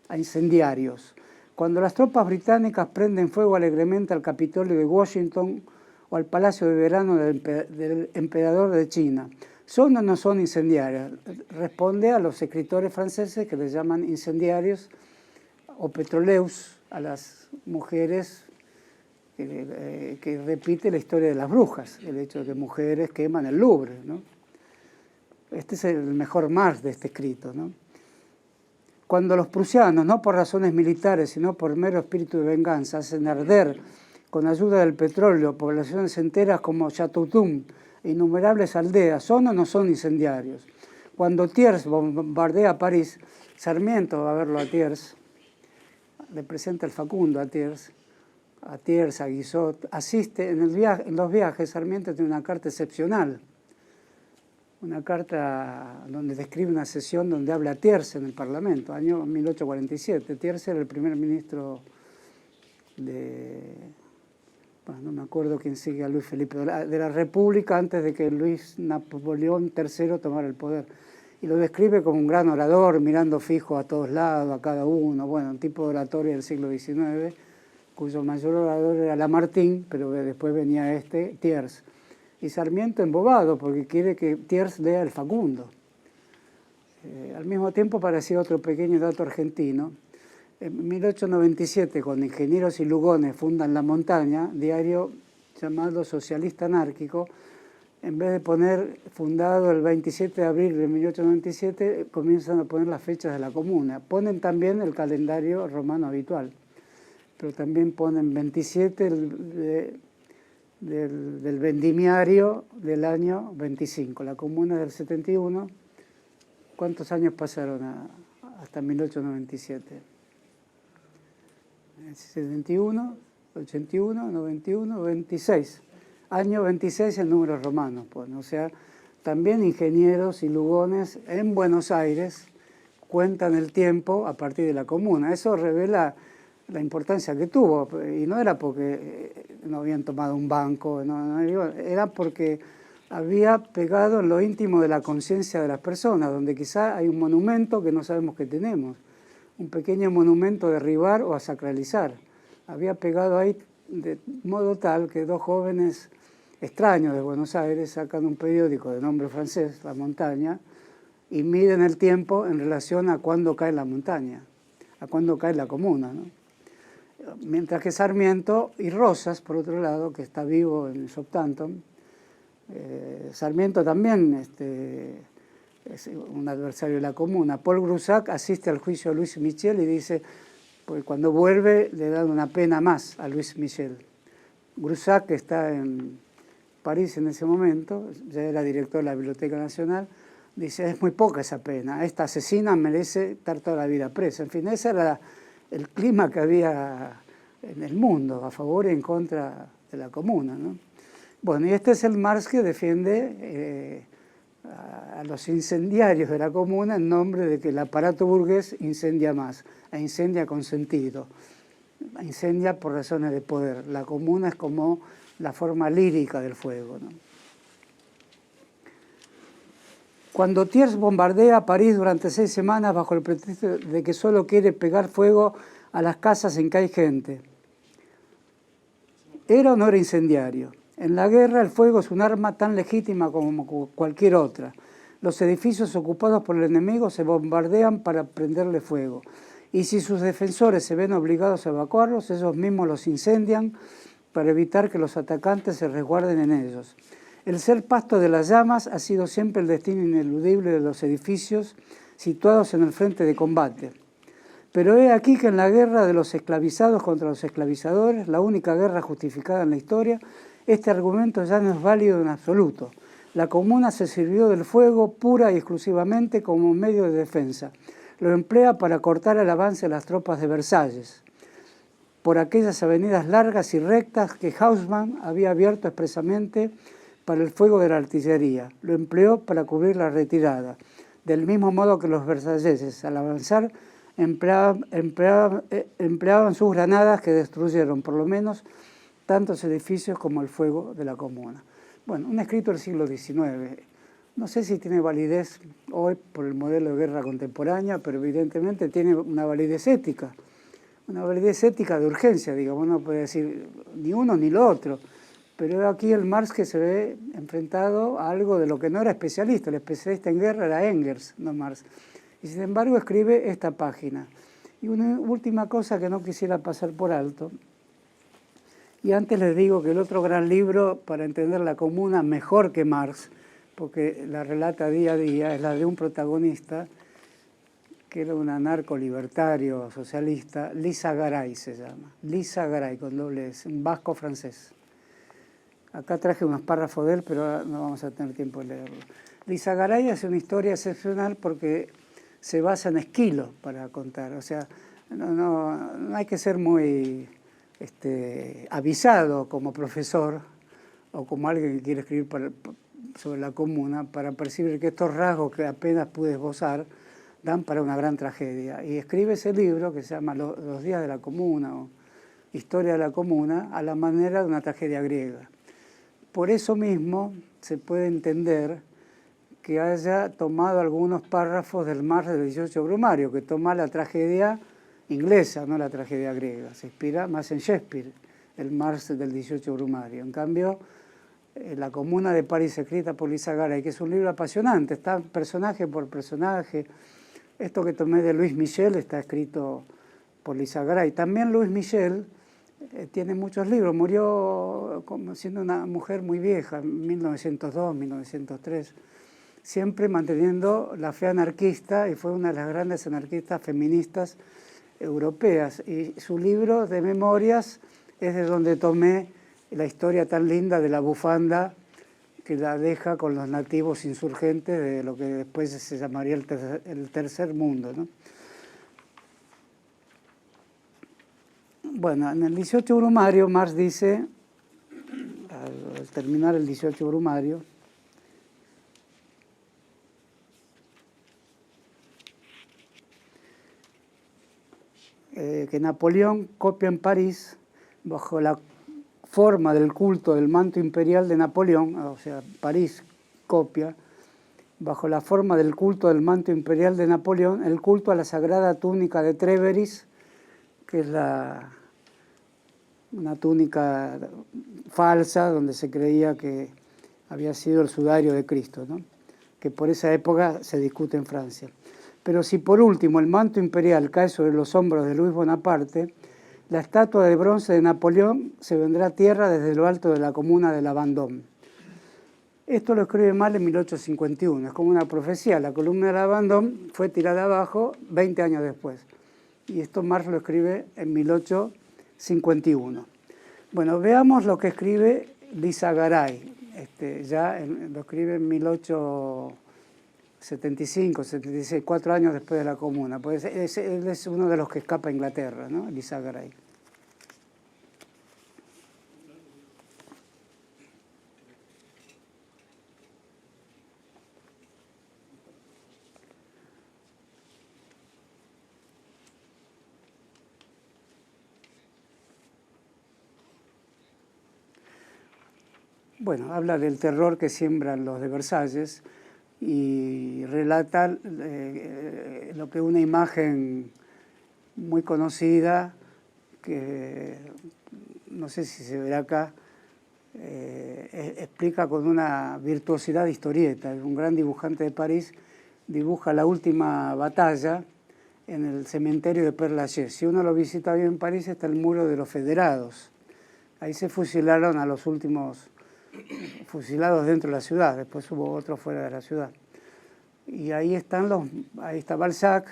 a incendiarios. Cuando las tropas británicas prenden fuego alegremente al Capitolio de Washington o al Palacio de Verano del emperador de China, ¿son o no son incendiarios? Responde a los escritores franceses, que les llaman incendiarios o petroleus a las mujeres, que repite la historia de las brujas, el hecho de que mujeres queman el Louvre, ¿no? Este es el mejor Marx de este escrito, ¿no? Cuando los prusianos, no por razones militares, sino por mero espíritu de venganza, hacen arder con ayuda del petróleo poblaciones enteras como Chateautoun e innumerables aldeas, ¿son o no son incendiarios? Cuando Thiers bombardea París, Sarmiento va a verlo a Thiers, le presenta el Facundo a Thiers, a Guizot, asiste en los viajes. Sarmiento tiene una carta excepcional, una carta donde describe una sesión donde habla Thiers en el Parlamento, año 1847. Thiers era el primer ministro bueno, no me acuerdo quién sigue a Luis Felipe, de la República, antes de que Luis Napoleón III tomara el poder. Y lo describe como un gran orador, mirando fijo a todos lados, a cada uno, bueno, un tipo de oratoria del siglo XIX, cuyo mayor orador era Lamartine, pero después venía Thiers. Y Sarmiento embobado, porque quiere que Thiers lea el Facundo. Al mismo tiempo parecía otro pequeño dato argentino. En 1897, cuando Ingenieros y Lugones fundan La Montaña, diario llamado Socialista Anárquico, en vez de poner fundado el 27 de abril de 1897, comienzan a poner las fechas de la comuna. Ponen también el calendario romano habitual, pero también ponen 27 del vendimiario del año 25. La comuna del 71, ¿cuántos años pasaron hasta 1897? 71, 81, 91, 26. Año 26 en números romanos, pues. O sea, también Ingenieros y Lugones en Buenos Aires cuentan el tiempo a partir de la comuna. Eso revela la importancia que tuvo, y no era porque no habían tomado un banco, era porque había pegado en lo íntimo de la conciencia de las personas, donde quizá hay un monumento que no sabemos que tenemos, un pequeño monumento a derribar o a sacralizar. Había pegado ahí de modo tal que dos jóvenes extraños de Buenos Aires sacan un periódico de nombre francés, La Montaña, y miden el tiempo en relación a cuándo cae la montaña, a cuándo cae la comuna, ¿no? Mientras que Sarmiento y Rosas, por otro lado, que está vivo en Southampton, Sarmiento también es un adversario de la comuna. Paul Groussac asiste al juicio de Luis Michel y dice, pues cuando vuelve le dan una pena más a Luis Michel. Grusac, que está en París en ese momento, ya era director de la Biblioteca Nacional, dice, es muy poca esa pena, esta asesina merece estar toda la vida presa. En fin, ese era el clima que había en el mundo, a favor y en contra de la comuna, ¿no? Bueno, y este es el Marx que defiende a los incendiarios de la comuna en nombre de que el aparato burgués incendia más, e incendia con sentido, incendia por razones de poder. La comuna es como la forma lírica del fuego, ¿no? Cuando Thiers bombardea París durante 6 semanas bajo el pretexto de que solo quiere pegar fuego a las casas en que hay gente, ¿era o no era incendiario? En la guerra el fuego es un arma tan legítima como cualquier otra. Los edificios ocupados por el enemigo se bombardean para prenderle fuego. Y si sus defensores se ven obligados a evacuarlos, ellos mismos los incendian para evitar que los atacantes se resguarden en ellos. El ser pasto de las llamas ha sido siempre el destino ineludible de los edificios situados en el frente de combate. Pero he aquí que en la guerra de los esclavizados contra los esclavizadores, la única guerra justificada en la historia, este argumento ya no es válido en absoluto. La comuna se sirvió del fuego pura y exclusivamente como medio de defensa. Lo emplea para cortar el avance de las tropas de Versalles por aquellas avenidas largas y rectas que Haussmann había abierto expresamente para el fuego de la artillería. Lo empleó para cubrir la retirada, del mismo modo que los versalleses, al avanzar, empleaban sus granadas que destruyeron, por lo menos, tantos edificios como el fuego de la comuna. Bueno, un escrito del siglo XIX. No sé si tiene validez hoy por el modelo de guerra contemporánea, pero evidentemente tiene una validez ética de urgencia, digamos, no puede decir ni uno ni lo otro. Pero aquí el Marx que se ve enfrentado a algo de lo que no era especialista. El especialista en guerra era Engels, no Marx. Y sin embargo escribe esta página. Y una última cosa que no quisiera pasar por alto. Y antes les digo que el otro gran libro para entender la comuna, mejor que Marx, porque la relata día a día, es la de un protagonista que era un anarco-libertario socialista, Lisa Garay se llama. Lisa Garay, con doble S, un vasco francés. Acá traje unos párrafos de él, pero no vamos a tener tiempo de leerlo. Lisa Garay hace una historia excepcional porque se basa en Esquilo para contar. O sea, no hay que ser muy avisado como profesor o como alguien que quiere escribir sobre la comuna para percibir que estos rasgos que apenas pude esbozar dan para una gran tragedia. Y escribe ese libro que se llama Los días de la comuna o Historia de la comuna a la manera de una tragedia griega. Por eso mismo se puede entender que haya tomado algunos párrafos del Marx del 18 Brumario, que toma la tragedia inglesa, no la tragedia griega. Se inspira más en Shakespeare, el Marx del 18 Brumario. En cambio, La comuna de París, escrita por Lisa Garay, que es un libro apasionante, está personaje por personaje. Esto que tomé de Louise Michel está escrito por Lisa Garay. También Louise Michel tiene muchos libros, murió siendo una mujer muy vieja, en 1902, 1903, siempre manteniendo la fe anarquista y fue una de las grandes anarquistas feministas europeas. Y su libro de memorias es de donde tomé la historia tan linda de la bufanda que la deja con los nativos insurgentes de lo que después se llamaría el tercer mundo, ¿no? Bueno, en el 18 Brumario, Marx dice, al terminar el 18 Brumario, que Napoleón copia en París, bajo la forma del culto del manto imperial de Napoleón, o sea, París copia, bajo la forma del culto del manto imperial de Napoleón, el culto a la sagrada túnica de Tréveris, que es una túnica falsa donde se creía que había sido el sudario de Cristo, ¿no? Que por esa época se discute en Francia. Pero si por último el manto imperial cae sobre los hombros de Luis Bonaparte, la estatua de bronce de Napoleón se vendrá a tierra desde lo alto de la comuna de la Vendôme. Esto lo escribe Mal en 1851, es como una profecía. La columna de la Vendôme fue tirada abajo 20 años después. Y esto Marx lo escribe en 1851. Bueno, veamos lo que escribe Lizagaray. Lo escribe en 1875, 76, 4 años después de la Comuna. Pues él es uno de los que escapa a Inglaterra, ¿no? Lizagaray. Bueno, habla del terror que siembran los de Versalles y relata lo que una imagen muy conocida, que no sé si se verá acá, explica con una virtuosidad de historieta. Un gran dibujante de París dibuja la última batalla en el cementerio de Père Lachaise. Si uno lo visita hoy en París, está el muro de los Federados. Ahí se fusilaron a los últimos fusilados dentro de la ciudad, después hubo otros fuera de la ciudad. Y ahí está Balzac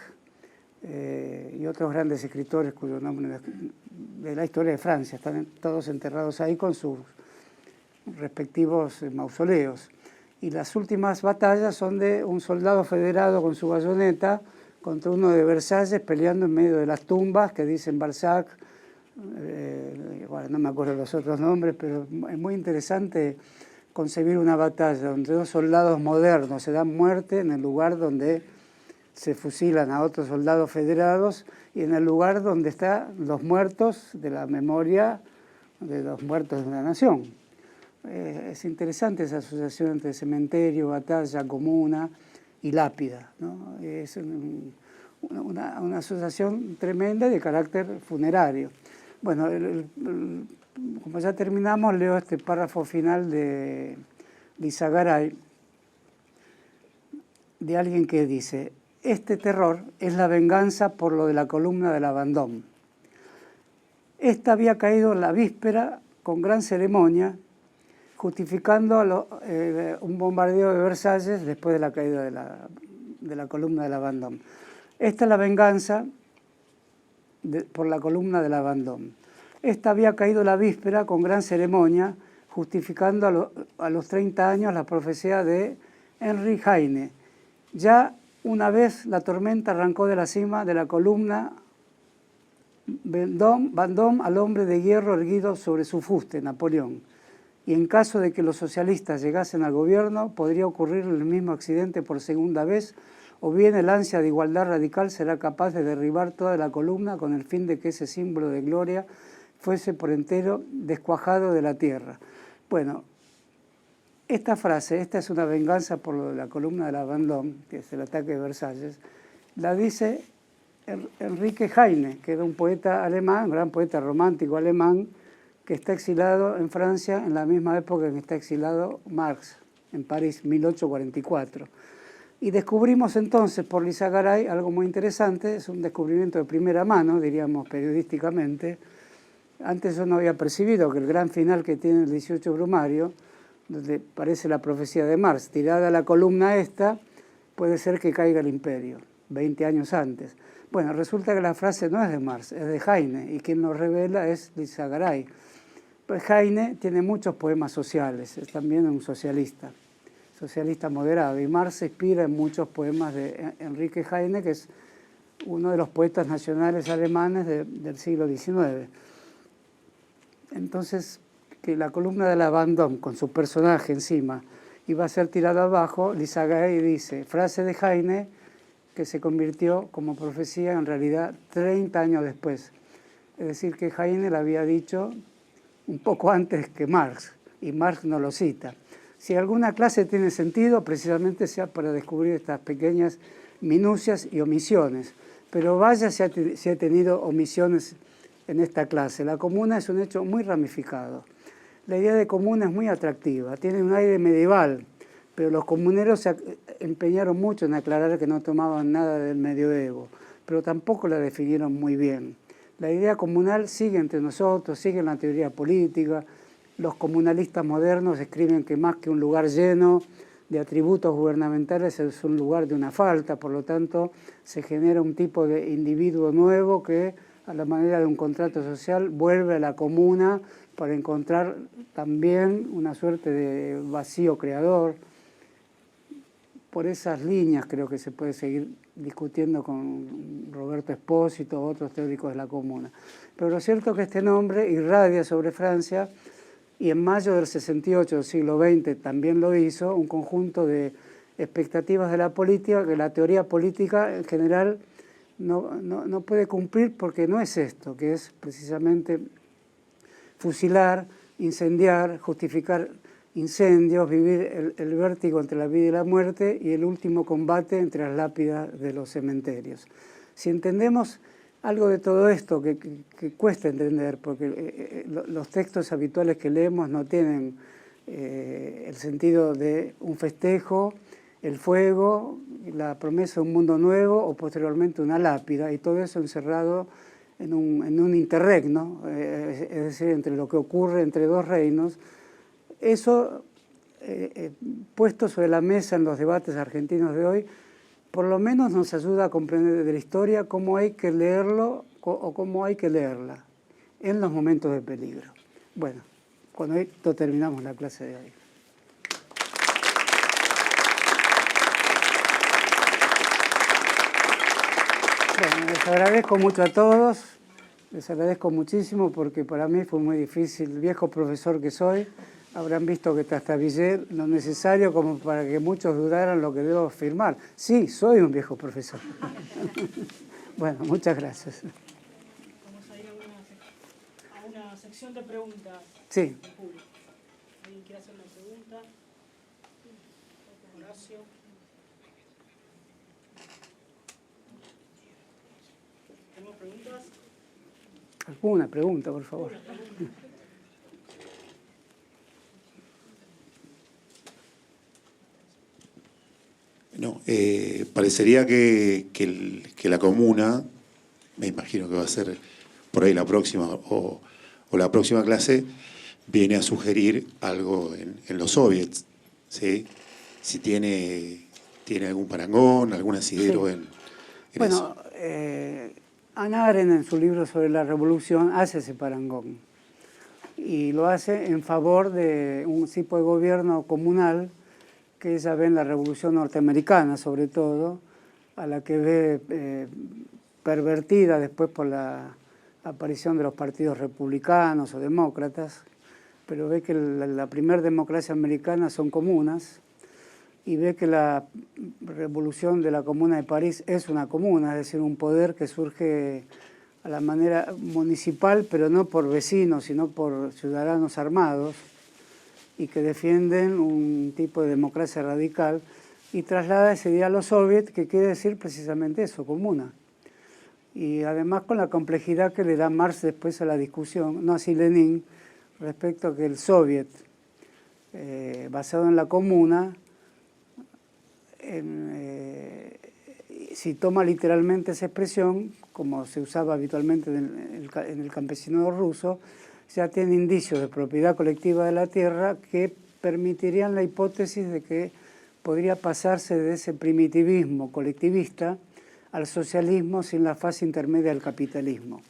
y otros grandes escritores cuyo nombre de la historia de Francia, están todos enterrados ahí con sus respectivos mausoleos. Y las últimas batallas son de un soldado federado con su bayoneta contra uno de Versalles peleando en medio de las tumbas que dicen Balzac. Bueno, no me acuerdo los otros nombres, pero es muy interesante concebir una batalla donde dos soldados modernos se dan muerte en el lugar donde se fusilan a otros soldados federados y en el lugar donde están los muertos de la memoria de los muertos de una nación. Es interesante esa asociación entre cementerio, batalla, comuna y lápida, ¿no? Es una asociación tremenda de carácter funerario. Bueno, como ya terminamos, leo este párrafo final de Lizagaray, de alguien que dice: este terror es la venganza por lo de la columna de la Vendôme. Esta había caído la víspera con gran ceremonia, justificando un bombardeo de Versalles después de la caída de la columna de la Vendôme. Esta es la venganza por la columna de la Vendôme. Esta había caído la víspera con gran ceremonia, justificando a los 30 años la profecía de Henry Heine. Ya una vez la tormenta arrancó de la cima de la columna Vendôme al hombre de hierro erguido sobre su fuste, Napoleón. Y en caso de que los socialistas llegasen al gobierno, podría ocurrir el mismo accidente por segunda vez, o bien el ansia de igualdad radical será capaz de derribar toda la columna con el fin de que ese símbolo de gloria fuese por entero descuajado de la tierra. Bueno, esta frase, esta es una venganza por lo de la columna de la Vendôme, que es el ataque de Versalles, la dice Enrique Heine, que era un poeta alemán, un gran poeta romántico alemán, que está exilado en Francia en la misma época en que está exilado Marx, en París, 1844. Y descubrimos entonces por Lizagaray algo muy interesante, es un descubrimiento de primera mano, diríamos periodísticamente. Antes yo no había percibido que el gran final que tiene el 18 Brumario, donde parece la profecía de Marx, tirada la columna esta, puede ser que caiga el imperio, 20 años antes. Bueno, resulta que la frase no es de Marx, es de Heine, y quien nos revela es Lizagaray. Pues Heine tiene muchos poemas sociales, es también un socialista moderado, y Marx se inspira en muchos poemas de Enrique Heine, que es uno de los poetas nacionales alemanes del siglo XIX. Entonces, que la columna de la Vendôme, con su personaje encima, iba a ser tirada abajo, Lizagaray dice, frase de Heine, que se convirtió como profecía en realidad 30 años después. Es decir, que Heine la había dicho un poco antes que Marx, y Marx no lo cita. Si alguna clase tiene sentido, precisamente sea para descubrir estas pequeñas minucias y omisiones. Pero vaya si ha tenido omisiones en esta clase. La comuna es un hecho muy ramificado. La idea de comuna es muy atractiva, tiene un aire medieval, pero los comuneros se empeñaron mucho en aclarar que no tomaban nada del medioevo, pero tampoco la definieron muy bien. La idea comunal sigue entre nosotros, sigue en la teoría política. Los comunalistas modernos escriben que más que un lugar lleno de atributos gubernamentales es un lugar de una falta, por lo tanto se genera un tipo de individuo nuevo que a la manera de un contrato social, vuelve a la comuna para encontrar también una suerte de vacío creador. Por esas líneas creo que se puede seguir discutiendo con Roberto Espósito o otros teóricos de la comuna. Pero lo cierto es que este nombre irradia sobre Francia, y en mayo del 68 del siglo XX también lo hizo, un conjunto de expectativas de la política que la teoría política en general no puede cumplir, porque no es esto, que es precisamente fusilar, incendiar, justificar incendios, vivir el vértigo entre la vida y la muerte y el último combate entre las lápidas de los cementerios. Si entendemos algo de todo esto, que cuesta entender, porque los textos habituales que leemos no tienen el sentido de un festejo, el fuego, la promesa de un mundo nuevo o posteriormente una lápida, y todo eso encerrado en un interregno, es decir, entre lo que ocurre entre dos reinos. Eso, puesto sobre la mesa en los debates argentinos de hoy, por lo menos nos ayuda a comprender de la historia cómo hay que leerlo o cómo hay que leerla en los momentos de peligro. Bueno, con esto terminamos la clase de hoy. Bueno, les agradezco mucho a todos, les agradezco muchísimo porque para mí fue muy difícil, viejo profesor que soy. Habrán visto que trastabillé lo necesario como para que muchos dudaran lo que debo afirmar. Sí, soy un viejo profesor. Bueno, muchas gracias. Vamos a ir a una sección de preguntas. Sí. ¿Alguien quiere hacer una pregunta? Horacio. ¿Tenemos preguntas? ¿Alguna pregunta, por favor? No, parecería que la comuna, me imagino que va a ser por ahí la próxima o la próxima clase, viene a sugerir algo en los soviets, ¿sí? Si tiene algún parangón, algún asidero Sí. en Bueno, eso. Hannah Arendt en su libro sobre la revolución hace ese parangón y lo hace en favor de un tipo de gobierno comunal que ella ve en la revolución norteamericana, sobre todo, a la que ve pervertida después por la aparición de los partidos republicanos o demócratas, pero ve que la primera democracia americana son comunas, y ve que la revolución de la Comuna de París es una comuna, es decir, un poder que surge a la manera municipal, pero no por vecinos, sino por ciudadanos armados, y que defienden un tipo de democracia radical, y traslada ese día a los soviets, que quiere decir precisamente eso, comuna. Y además con la complejidad que le da Marx después a la discusión, no así Lenin, respecto a que el soviet, basado en la comuna, si toma literalmente esa expresión, como se usaba habitualmente en el campesinado ruso, ya tiene indicios de propiedad colectiva de la tierra que permitirían la hipótesis de que podría pasarse de ese primitivismo colectivista al socialismo sin la fase intermedia del capitalismo.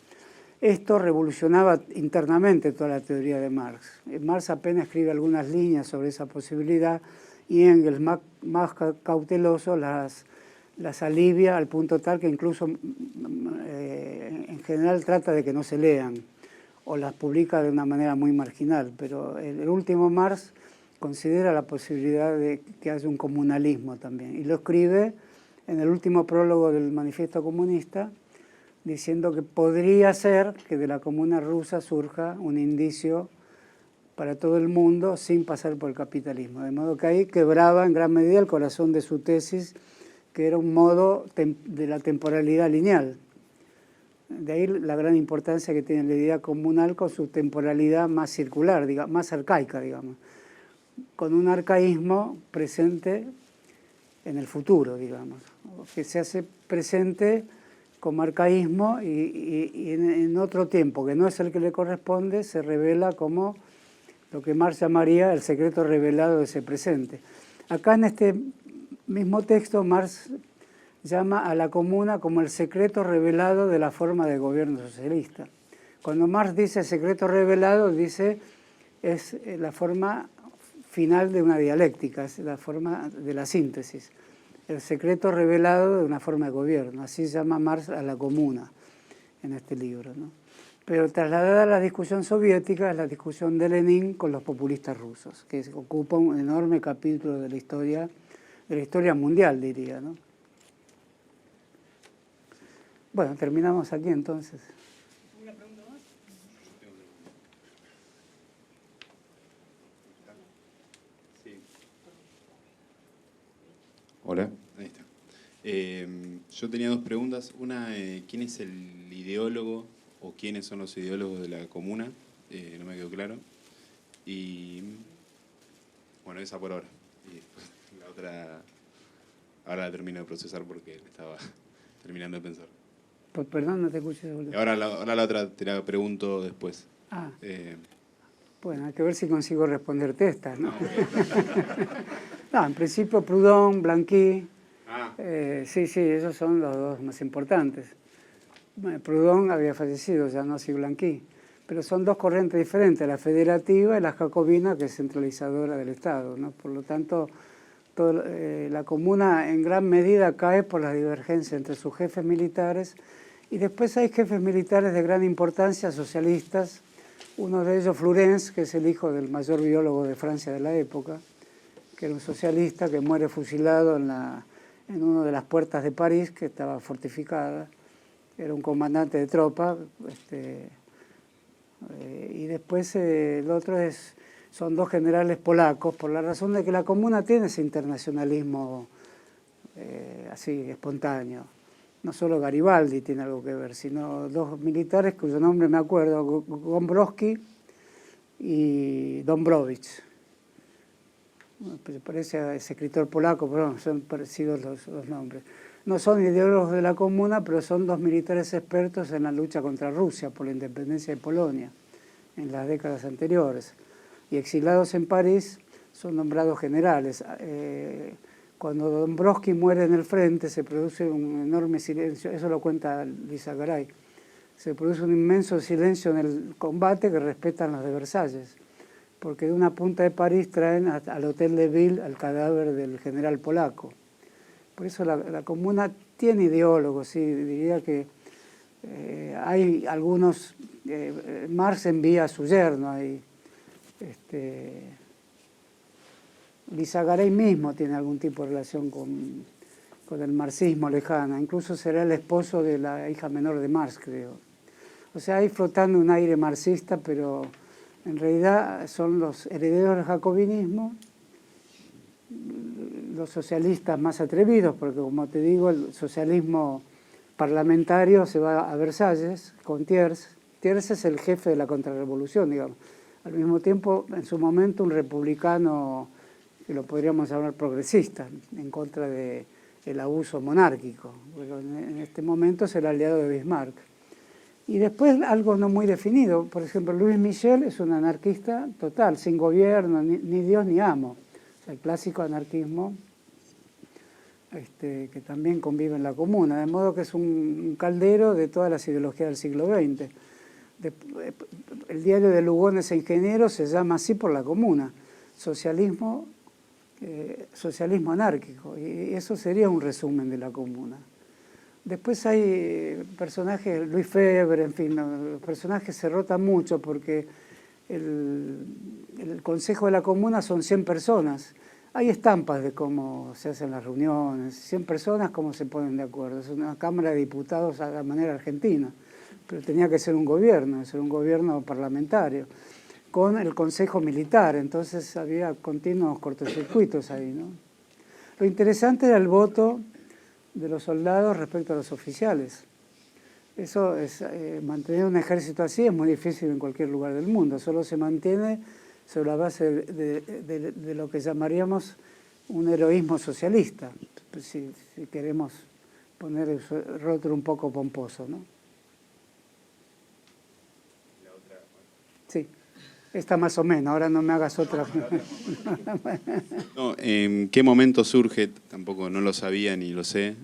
Esto revolucionaba internamente toda la teoría de Marx. Marx apenas escribe algunas líneas sobre esa posibilidad y Engels, más cauteloso, las alivia al punto tal que incluso en general trata de que no se lean o las publica de una manera muy marginal, pero el último Marx considera la posibilidad de que haya un comunalismo también, y lo escribe en el último prólogo del Manifiesto Comunista, diciendo que podría ser que de la comuna rusa surja un indicio para todo el mundo sin pasar por el capitalismo, de modo que ahí quebraba en gran medida el corazón de su tesis, que era un modo de la temporalidad lineal. De ahí la gran importancia que tiene la idea comunal con su temporalidad más circular, más arcaica, digamos, con un arcaísmo presente en el futuro, digamos, que se hace presente como arcaísmo y en otro tiempo, que no es el que le corresponde, se revela como lo que Marx llamaría el secreto revelado de ese presente. Acá en este mismo texto Marx llama a la comuna como el secreto revelado de la forma de gobierno socialista. Cuando Marx dice secreto revelado, dice es la forma final de una dialéctica, es la forma de la síntesis. El secreto revelado de una forma de gobierno, así llama Marx a la comuna en este libro, ¿no? Pero trasladada a la discusión soviética es la discusión de Lenin con los populistas rusos, que ocupa un enorme capítulo de la historia mundial, diría, ¿no? Bueno, terminamos aquí entonces. ¿Una pregunta más? Sí. Hola, ahí está. Yo tenía dos preguntas. Una, ¿quién es el ideólogo o quiénes son los ideólogos de la comuna? No me quedó claro. Y bueno, esa por ahora. Y después la otra, ahora la termino de procesar porque estaba terminando de pensar. Pues, perdón, no te escuché. Y ahora la otra te la pregunto después. Ah, bueno, hay que ver si consigo responderte estas, ¿no? No, en principio Proudhon, Blanqui, sí, esos son los dos más importantes. Proudhon había fallecido, ya no así Blanqui, pero son dos corrientes diferentes, la federativa y la jacobina, que es centralizadora del Estado, ¿no? Por lo tanto, la comuna en gran medida cae por las divergencias entre sus jefes militares, y después hay jefes militares de gran importancia, socialistas, uno de ellos Flourens, que es el hijo del mayor biólogo de Francia de la época, que era un socialista que muere fusilado en una de las puertas de París, que estaba fortificada. Era un comandante de tropa. Y después el otro son dos generales polacos, por la razón de que la comuna tiene ese internacionalismo así espontáneo. No solo Garibaldi tiene algo que ver, sino dos militares cuyo nombre me acuerdo, Gombrowski y Dąbrowicz. Parece a ese escritor polaco, pero son parecidos los nombres. No son ideólogos de la comuna, pero son dos militares expertos en la lucha contra Rusia por la independencia de Polonia en las décadas anteriores. Y exilados en París son nombrados generales. Cuando Dąbrowski muere en el frente se produce un enorme silencio, eso lo cuenta Luisa Garay, se produce un inmenso silencio en el combate que respetan los de Versalles, porque de una punta de París traen al Hotel de Ville al cadáver del general polaco. Por eso la comuna tiene ideólogos, sí, diría que hay algunos, Marx envía a su yerno, Lizagaray mismo tiene algún tipo de relación con el marxismo lejana, incluso será el esposo de la hija menor de Marx, creo. O sea, hay flotando un aire marxista, pero en realidad son los herederos del jacobinismo, los socialistas más atrevidos, porque como te digo, el socialismo parlamentario se va a Versalles con Thiers. Thiers es el jefe de la contrarrevolución, digamos. Al mismo tiempo, en su momento, un republicano que lo podríamos llamar progresista, en contra del abuso monárquico. Pero en este momento es el aliado de Bismarck. Y después algo no muy definido, por ejemplo, Louis Michel es un anarquista total, sin gobierno, ni Dios ni amo. O sea, el clásico anarquismo que también convive en la comuna, de modo que es un caldero de todas las ideologías del siglo XX. El diario de Lugones e Ingenieros se llama así por la comuna, socialismo anárquico, y eso sería un resumen de la comuna. Después hay personajes, Louis Febvre, en fin, los personajes se rotan mucho porque el Consejo de la Comuna son 100 personas. Hay estampas de cómo se hacen las reuniones, 100 personas cómo se ponen de acuerdo. Es una Cámara de Diputados a la manera argentina, pero tenía que ser un gobierno parlamentario, con el Consejo Militar, entonces había continuos cortocircuitos ahí, ¿no? Lo interesante era el voto de los soldados respecto a los oficiales. Eso es, mantener un ejército así es muy difícil en cualquier lugar del mundo, solo se mantiene sobre la base de lo que llamaríamos un heroísmo socialista, si queremos poner el rótulo un poco pomposo, ¿no? La otra, Sí. Esta más o menos, ahora no me hagas otra. No, ¿en qué momento surge? Tampoco no lo sabía ni lo sé.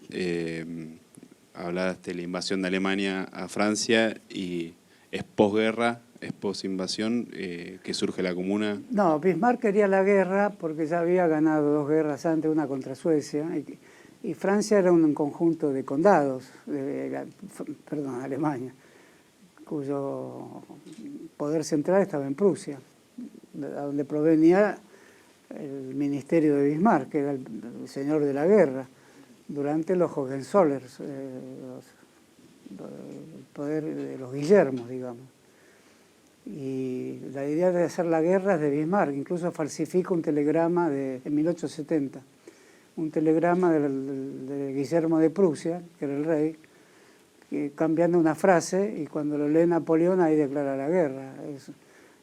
Hablaste de la invasión de Alemania a Francia y es posguerra, es posinvasión, que surge la comuna. No, Bismarck quería la guerra porque ya había ganado 2 guerras antes, una contra Suecia, y Francia era un conjunto de condados, Alemania, cuyo poder central estaba en Prusia, de donde provenía el ministerio de Bismarck, que era el señor de la guerra, durante los Hohenzollern, el poder de los Guillermos, digamos. Y la idea de hacer la guerra es de Bismarck, incluso falsifica un telegrama en 1870, un telegrama de Guillermo de Prusia, que era el rey, cambiando una frase, y cuando lo lee Napoleón ahí declara la guerra.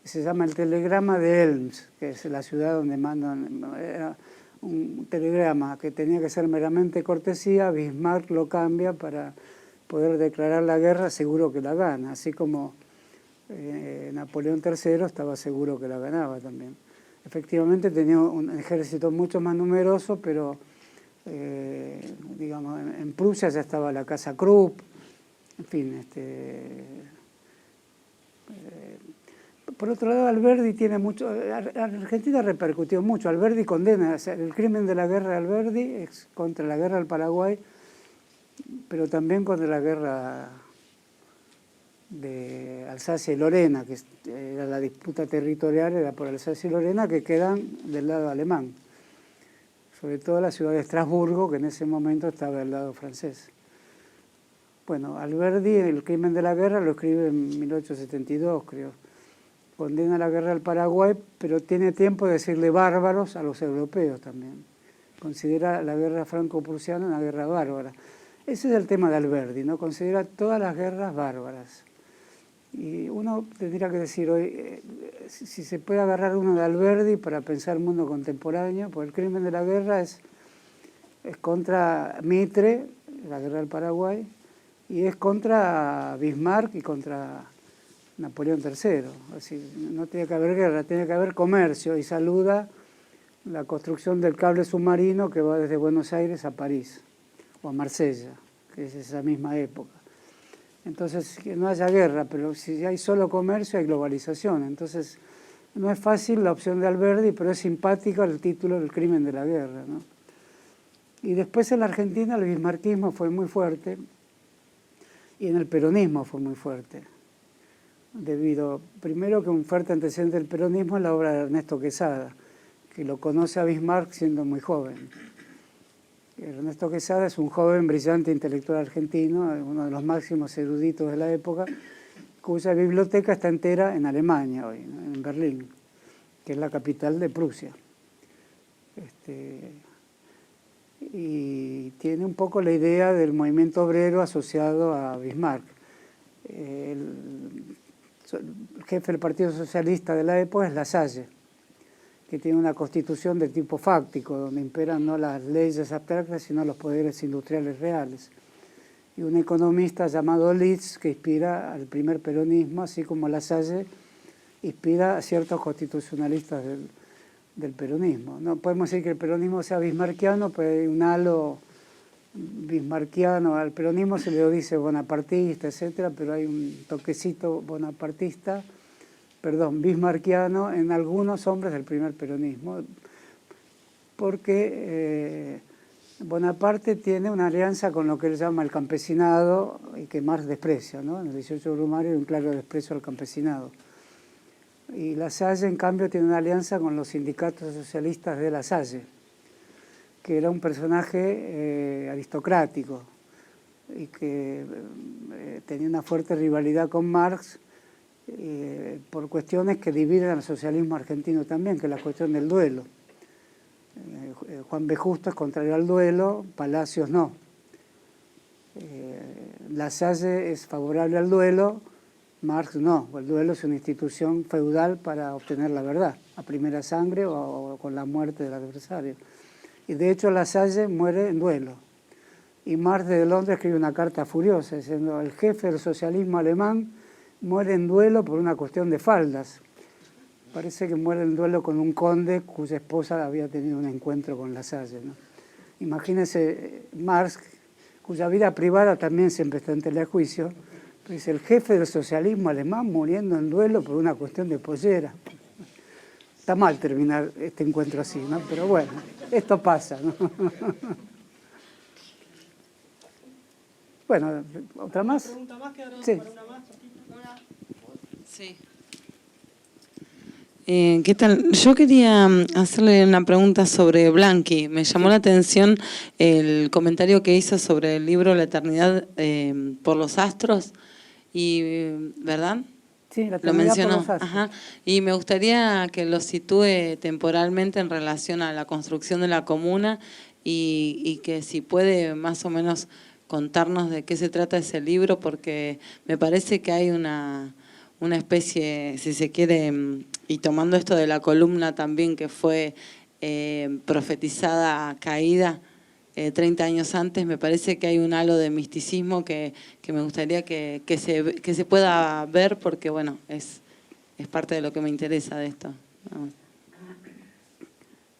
Se llama el telegrama de Elms, que es la ciudad donde mandan. Era un telegrama que tenía que ser meramente cortesía. Bismarck lo cambia para poder declarar la guerra, seguro que la gana, así como Napoleón III estaba seguro que la ganaba también. Efectivamente tenía un ejército mucho más numeroso, pero digamos, en Prusia ya estaba la casa Krupp, en fin. Por otro lado, Alberdi tiene mucho. Argentina repercutió mucho. Alberdi condena, o sea, el crimen de la guerra de Alberdi es contra la guerra del Paraguay, pero también contra la guerra de Alsacia y Lorena, que era la disputa territorial, era por Alsacia y Lorena, que quedan del lado alemán. Sobre todo la ciudad de Estrasburgo, que en ese momento estaba del lado francés. Bueno, Alberdi, el crimen de la guerra, lo escribe en 1872, creo. Condena la guerra del Paraguay, pero tiene tiempo de decirle bárbaros a los europeos también. Considera la guerra franco-prusiana una guerra bárbara. Ese es el tema de Alberdi, ¿no? Considera todas las guerras bárbaras. Y uno tendría que decir hoy, si se puede agarrar uno de Alberdi para pensar el mundo contemporáneo, pues el crimen de la guerra es contra Mitre, la guerra del Paraguay, y es contra Bismarck y contra Napoleón III. Así, no tiene que haber guerra, tiene que haber comercio, y saluda la construcción del cable submarino que va desde Buenos Aires a París o a Marsella, que es esa misma época. Entonces, que no haya guerra, pero si hay solo comercio hay globalización. Entonces, no es fácil la opción de Alberdi, pero es simpática el título del crimen de la guerra, ¿no? Y después en la Argentina el bismarquismo fue muy fuerte y en el peronismo fue muy fuerte. Debido, primero, que un fuerte antecedente del peronismo es la obra de Ernesto Quesada, que lo conoce a Bismarck siendo muy joven. Ernesto Quesada es un joven brillante intelectual argentino, uno de los máximos eruditos de la época, cuya biblioteca está entera en Alemania hoy, ¿no? En Berlín, que es la capital de Prusia. Y tiene un poco la idea del movimiento obrero asociado a Bismarck. El jefe del Partido Socialista de la época es Lasalle, que tiene una constitución de tipo fáctico, donde imperan no las leyes abstractas, sino los poderes industriales reales. Y un economista llamado Litz, que inspira al primer peronismo, así como Lasalle inspira a ciertos constitucionalistas del peronismo. No podemos decir que el peronismo sea bismarquiano, pero hay un halo bismarquiano. Al peronismo se le dice bonapartista, etcétera, pero hay un toquecito bismarquiano en algunos hombres del primer peronismo, porque Bonaparte tiene una alianza con lo que él llama el campesinado y que Marx desprecia, ¿no? En el 18 de Brumario hay un claro desprecio al campesinado. Y Lasalle, en cambio, tiene una alianza con los sindicatos socialistas de Lasalle, que era un personaje aristocrático y que tenía una fuerte rivalidad con Marx, por cuestiones que dividen al socialismo argentino también, que es la cuestión del duelo. Juan B. Justo es contrario al duelo, Palacios no. Lasalle es favorable al duelo, Marx no. El duelo es una institución feudal para obtener la verdad, a primera sangre o con la muerte del adversario. Y de hecho Lasalle muere en duelo. Y Marx de Londres escribe una carta furiosa diciendo: el jefe del socialismo alemán muere en duelo por una cuestión de faldas. Parece que muere en duelo con un conde cuya esposa había tenido un encuentro con Lasalle, ¿no? Imagínense Marx, cuya vida privada también siempre está en tela de juicio, pero es el jefe del socialismo alemán muriendo en duelo por una cuestión de pollera. Está mal terminar este encuentro así, ¿no? Pero bueno, esto pasa, ¿no? Bueno, ¿otra más? Pregunta más, quedaron Sí. para una más. Sí. ¿Qué tal? Yo quería hacerle una pregunta sobre Blanqui. Me llamó la atención el comentario que hizo sobre el libro La eternidad por los astros, y ¿verdad? Sí, la Lo eternidad por mencionó. los astros. Ajá. Y me gustaría que lo sitúe temporalmente en relación a la construcción de la comuna y que si puede más o menos contarnos de qué se trata ese libro, porque me parece que hay una especie, si se quiere, y tomando esto de la columna también que fue profetizada caída 30 años antes, me parece que hay un halo de misticismo que me gustaría que se pueda ver, porque bueno, es parte de lo que me interesa de esto. Vamos.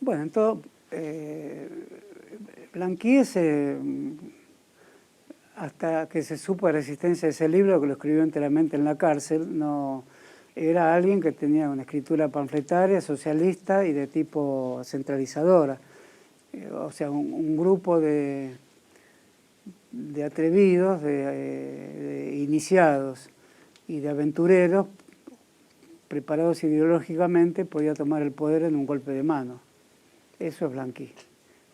Bueno, entonces, Blanqui hasta que se supo de la existencia de ese libro, que lo escribió enteramente en la cárcel, no era alguien que tenía una escritura panfletaria, socialista y de tipo centralizadora. O sea, un grupo de atrevidos, de iniciados y de aventureros preparados ideológicamente podía tomar el poder en un golpe de mano. Eso es Blanqui.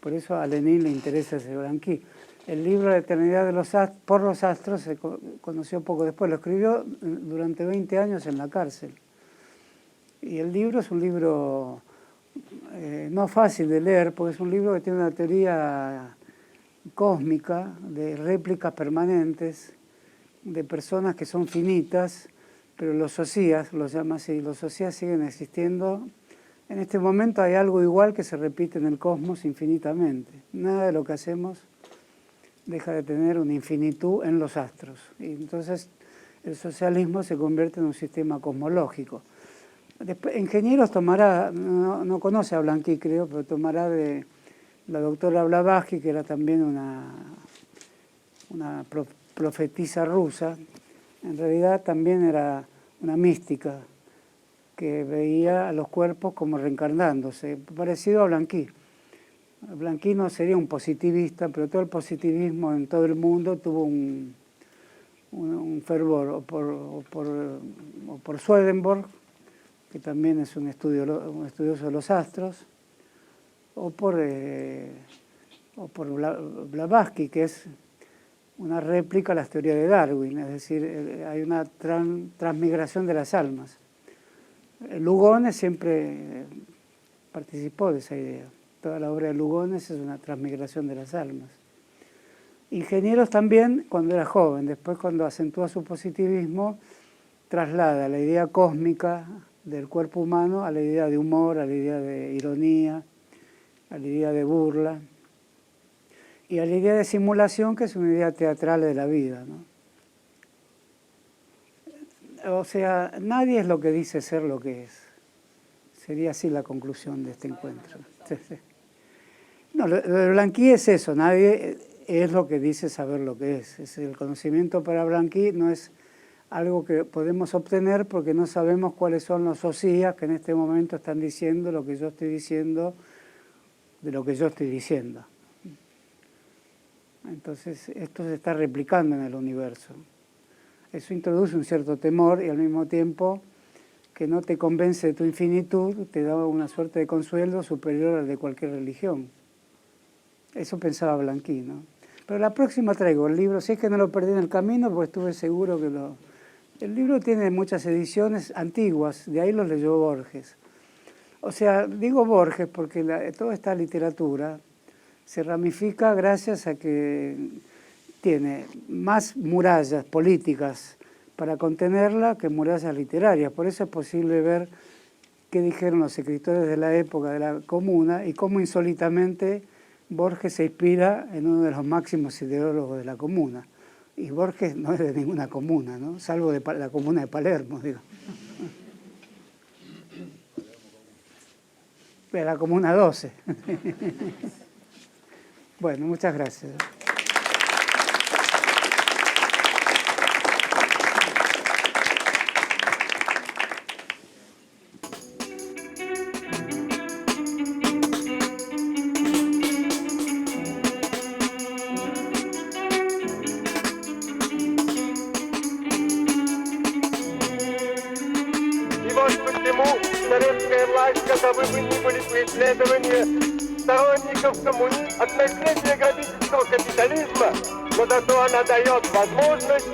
Por eso a Lenin le interesa ese Blanqui. El libro La eternidad por los astros se conoció poco después. Lo escribió durante 20 años en la cárcel. Y el libro es un libro no fácil de leer, porque es un libro que tiene una teoría cósmica de réplicas permanentes, de personas que son finitas, pero los socias, los llama así, los socias siguen existiendo. En este momento hay algo igual que se repite en el cosmos infinitamente. Nada de lo que hacemos deja de tener una infinitud en los astros. Y entonces el socialismo se convierte en un sistema cosmológico. Después, ingenieros tomará, no conoce a Blanqui creo, pero tomará de la doctora Blavatsky, que era también una profetisa rusa. En realidad también era una mística que veía a los cuerpos como reencarnándose, parecido a Blanqui. Blanqui no sería un positivista, pero todo el positivismo en todo el mundo tuvo un fervor, o por Swedenborg, que también es un estudioso de los astros, o por Blavatsky, que es una réplica a las teorías de Darwin, es decir, hay una transmigración de las almas. Lugones siempre participó de esa idea. Toda la obra de Lugones es una transmigración de las almas. Ingenieros también cuando era joven, después cuando acentúa su positivismo, traslada la idea cósmica del cuerpo humano a la idea de humor, a la idea de ironía, a la idea de burla y a la idea de simulación, que es una idea teatral de la vida, ¿no? O sea, nadie es lo que dice ser lo que es. Sería así la conclusión de este encuentro. No, lo de Blanqui es eso, nadie es lo que dice saber lo que es. El conocimiento para Blanqui no es algo que podemos obtener porque no sabemos cuáles son los socias que en este momento están diciendo lo que yo estoy diciendo de lo que yo estoy diciendo. Entonces, esto se está replicando en el universo. Eso introduce un cierto temor y al mismo tiempo que no te convence de tu infinitud, te da una suerte de consuelo superior al de cualquier religión. Eso pensaba Blanqui, ¿no? Pero la próxima traigo el libro, si es que no lo perdí en el camino, porque estuve seguro que lo... El libro tiene muchas ediciones antiguas, de ahí los leyó Borges. O sea, digo Borges porque toda esta literatura se ramifica gracias a que tiene más murallas políticas para contenerla que murallas literarias. Por eso es posible ver qué dijeron los escritores de la época de la Comuna y cómo insólitamente Borges se inspira en uno de los máximos ideólogos de la Comuna. Y Borges no es de ninguna comuna, ¿no? Salvo de la comuna de Palermo, digo. de la Comuna 12. Bueno, muchas gracias. И вот почему советская власть, каковы бы ни были преследования сторонников от наследия грабительского капитализма, но зато она дает возможность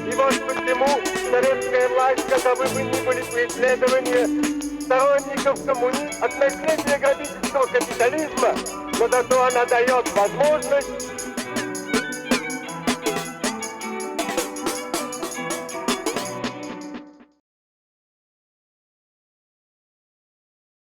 И вот почему советская власть, каковы бы ни были преследования сторонников от наследия грабительского капитализма, но зато она дает возможность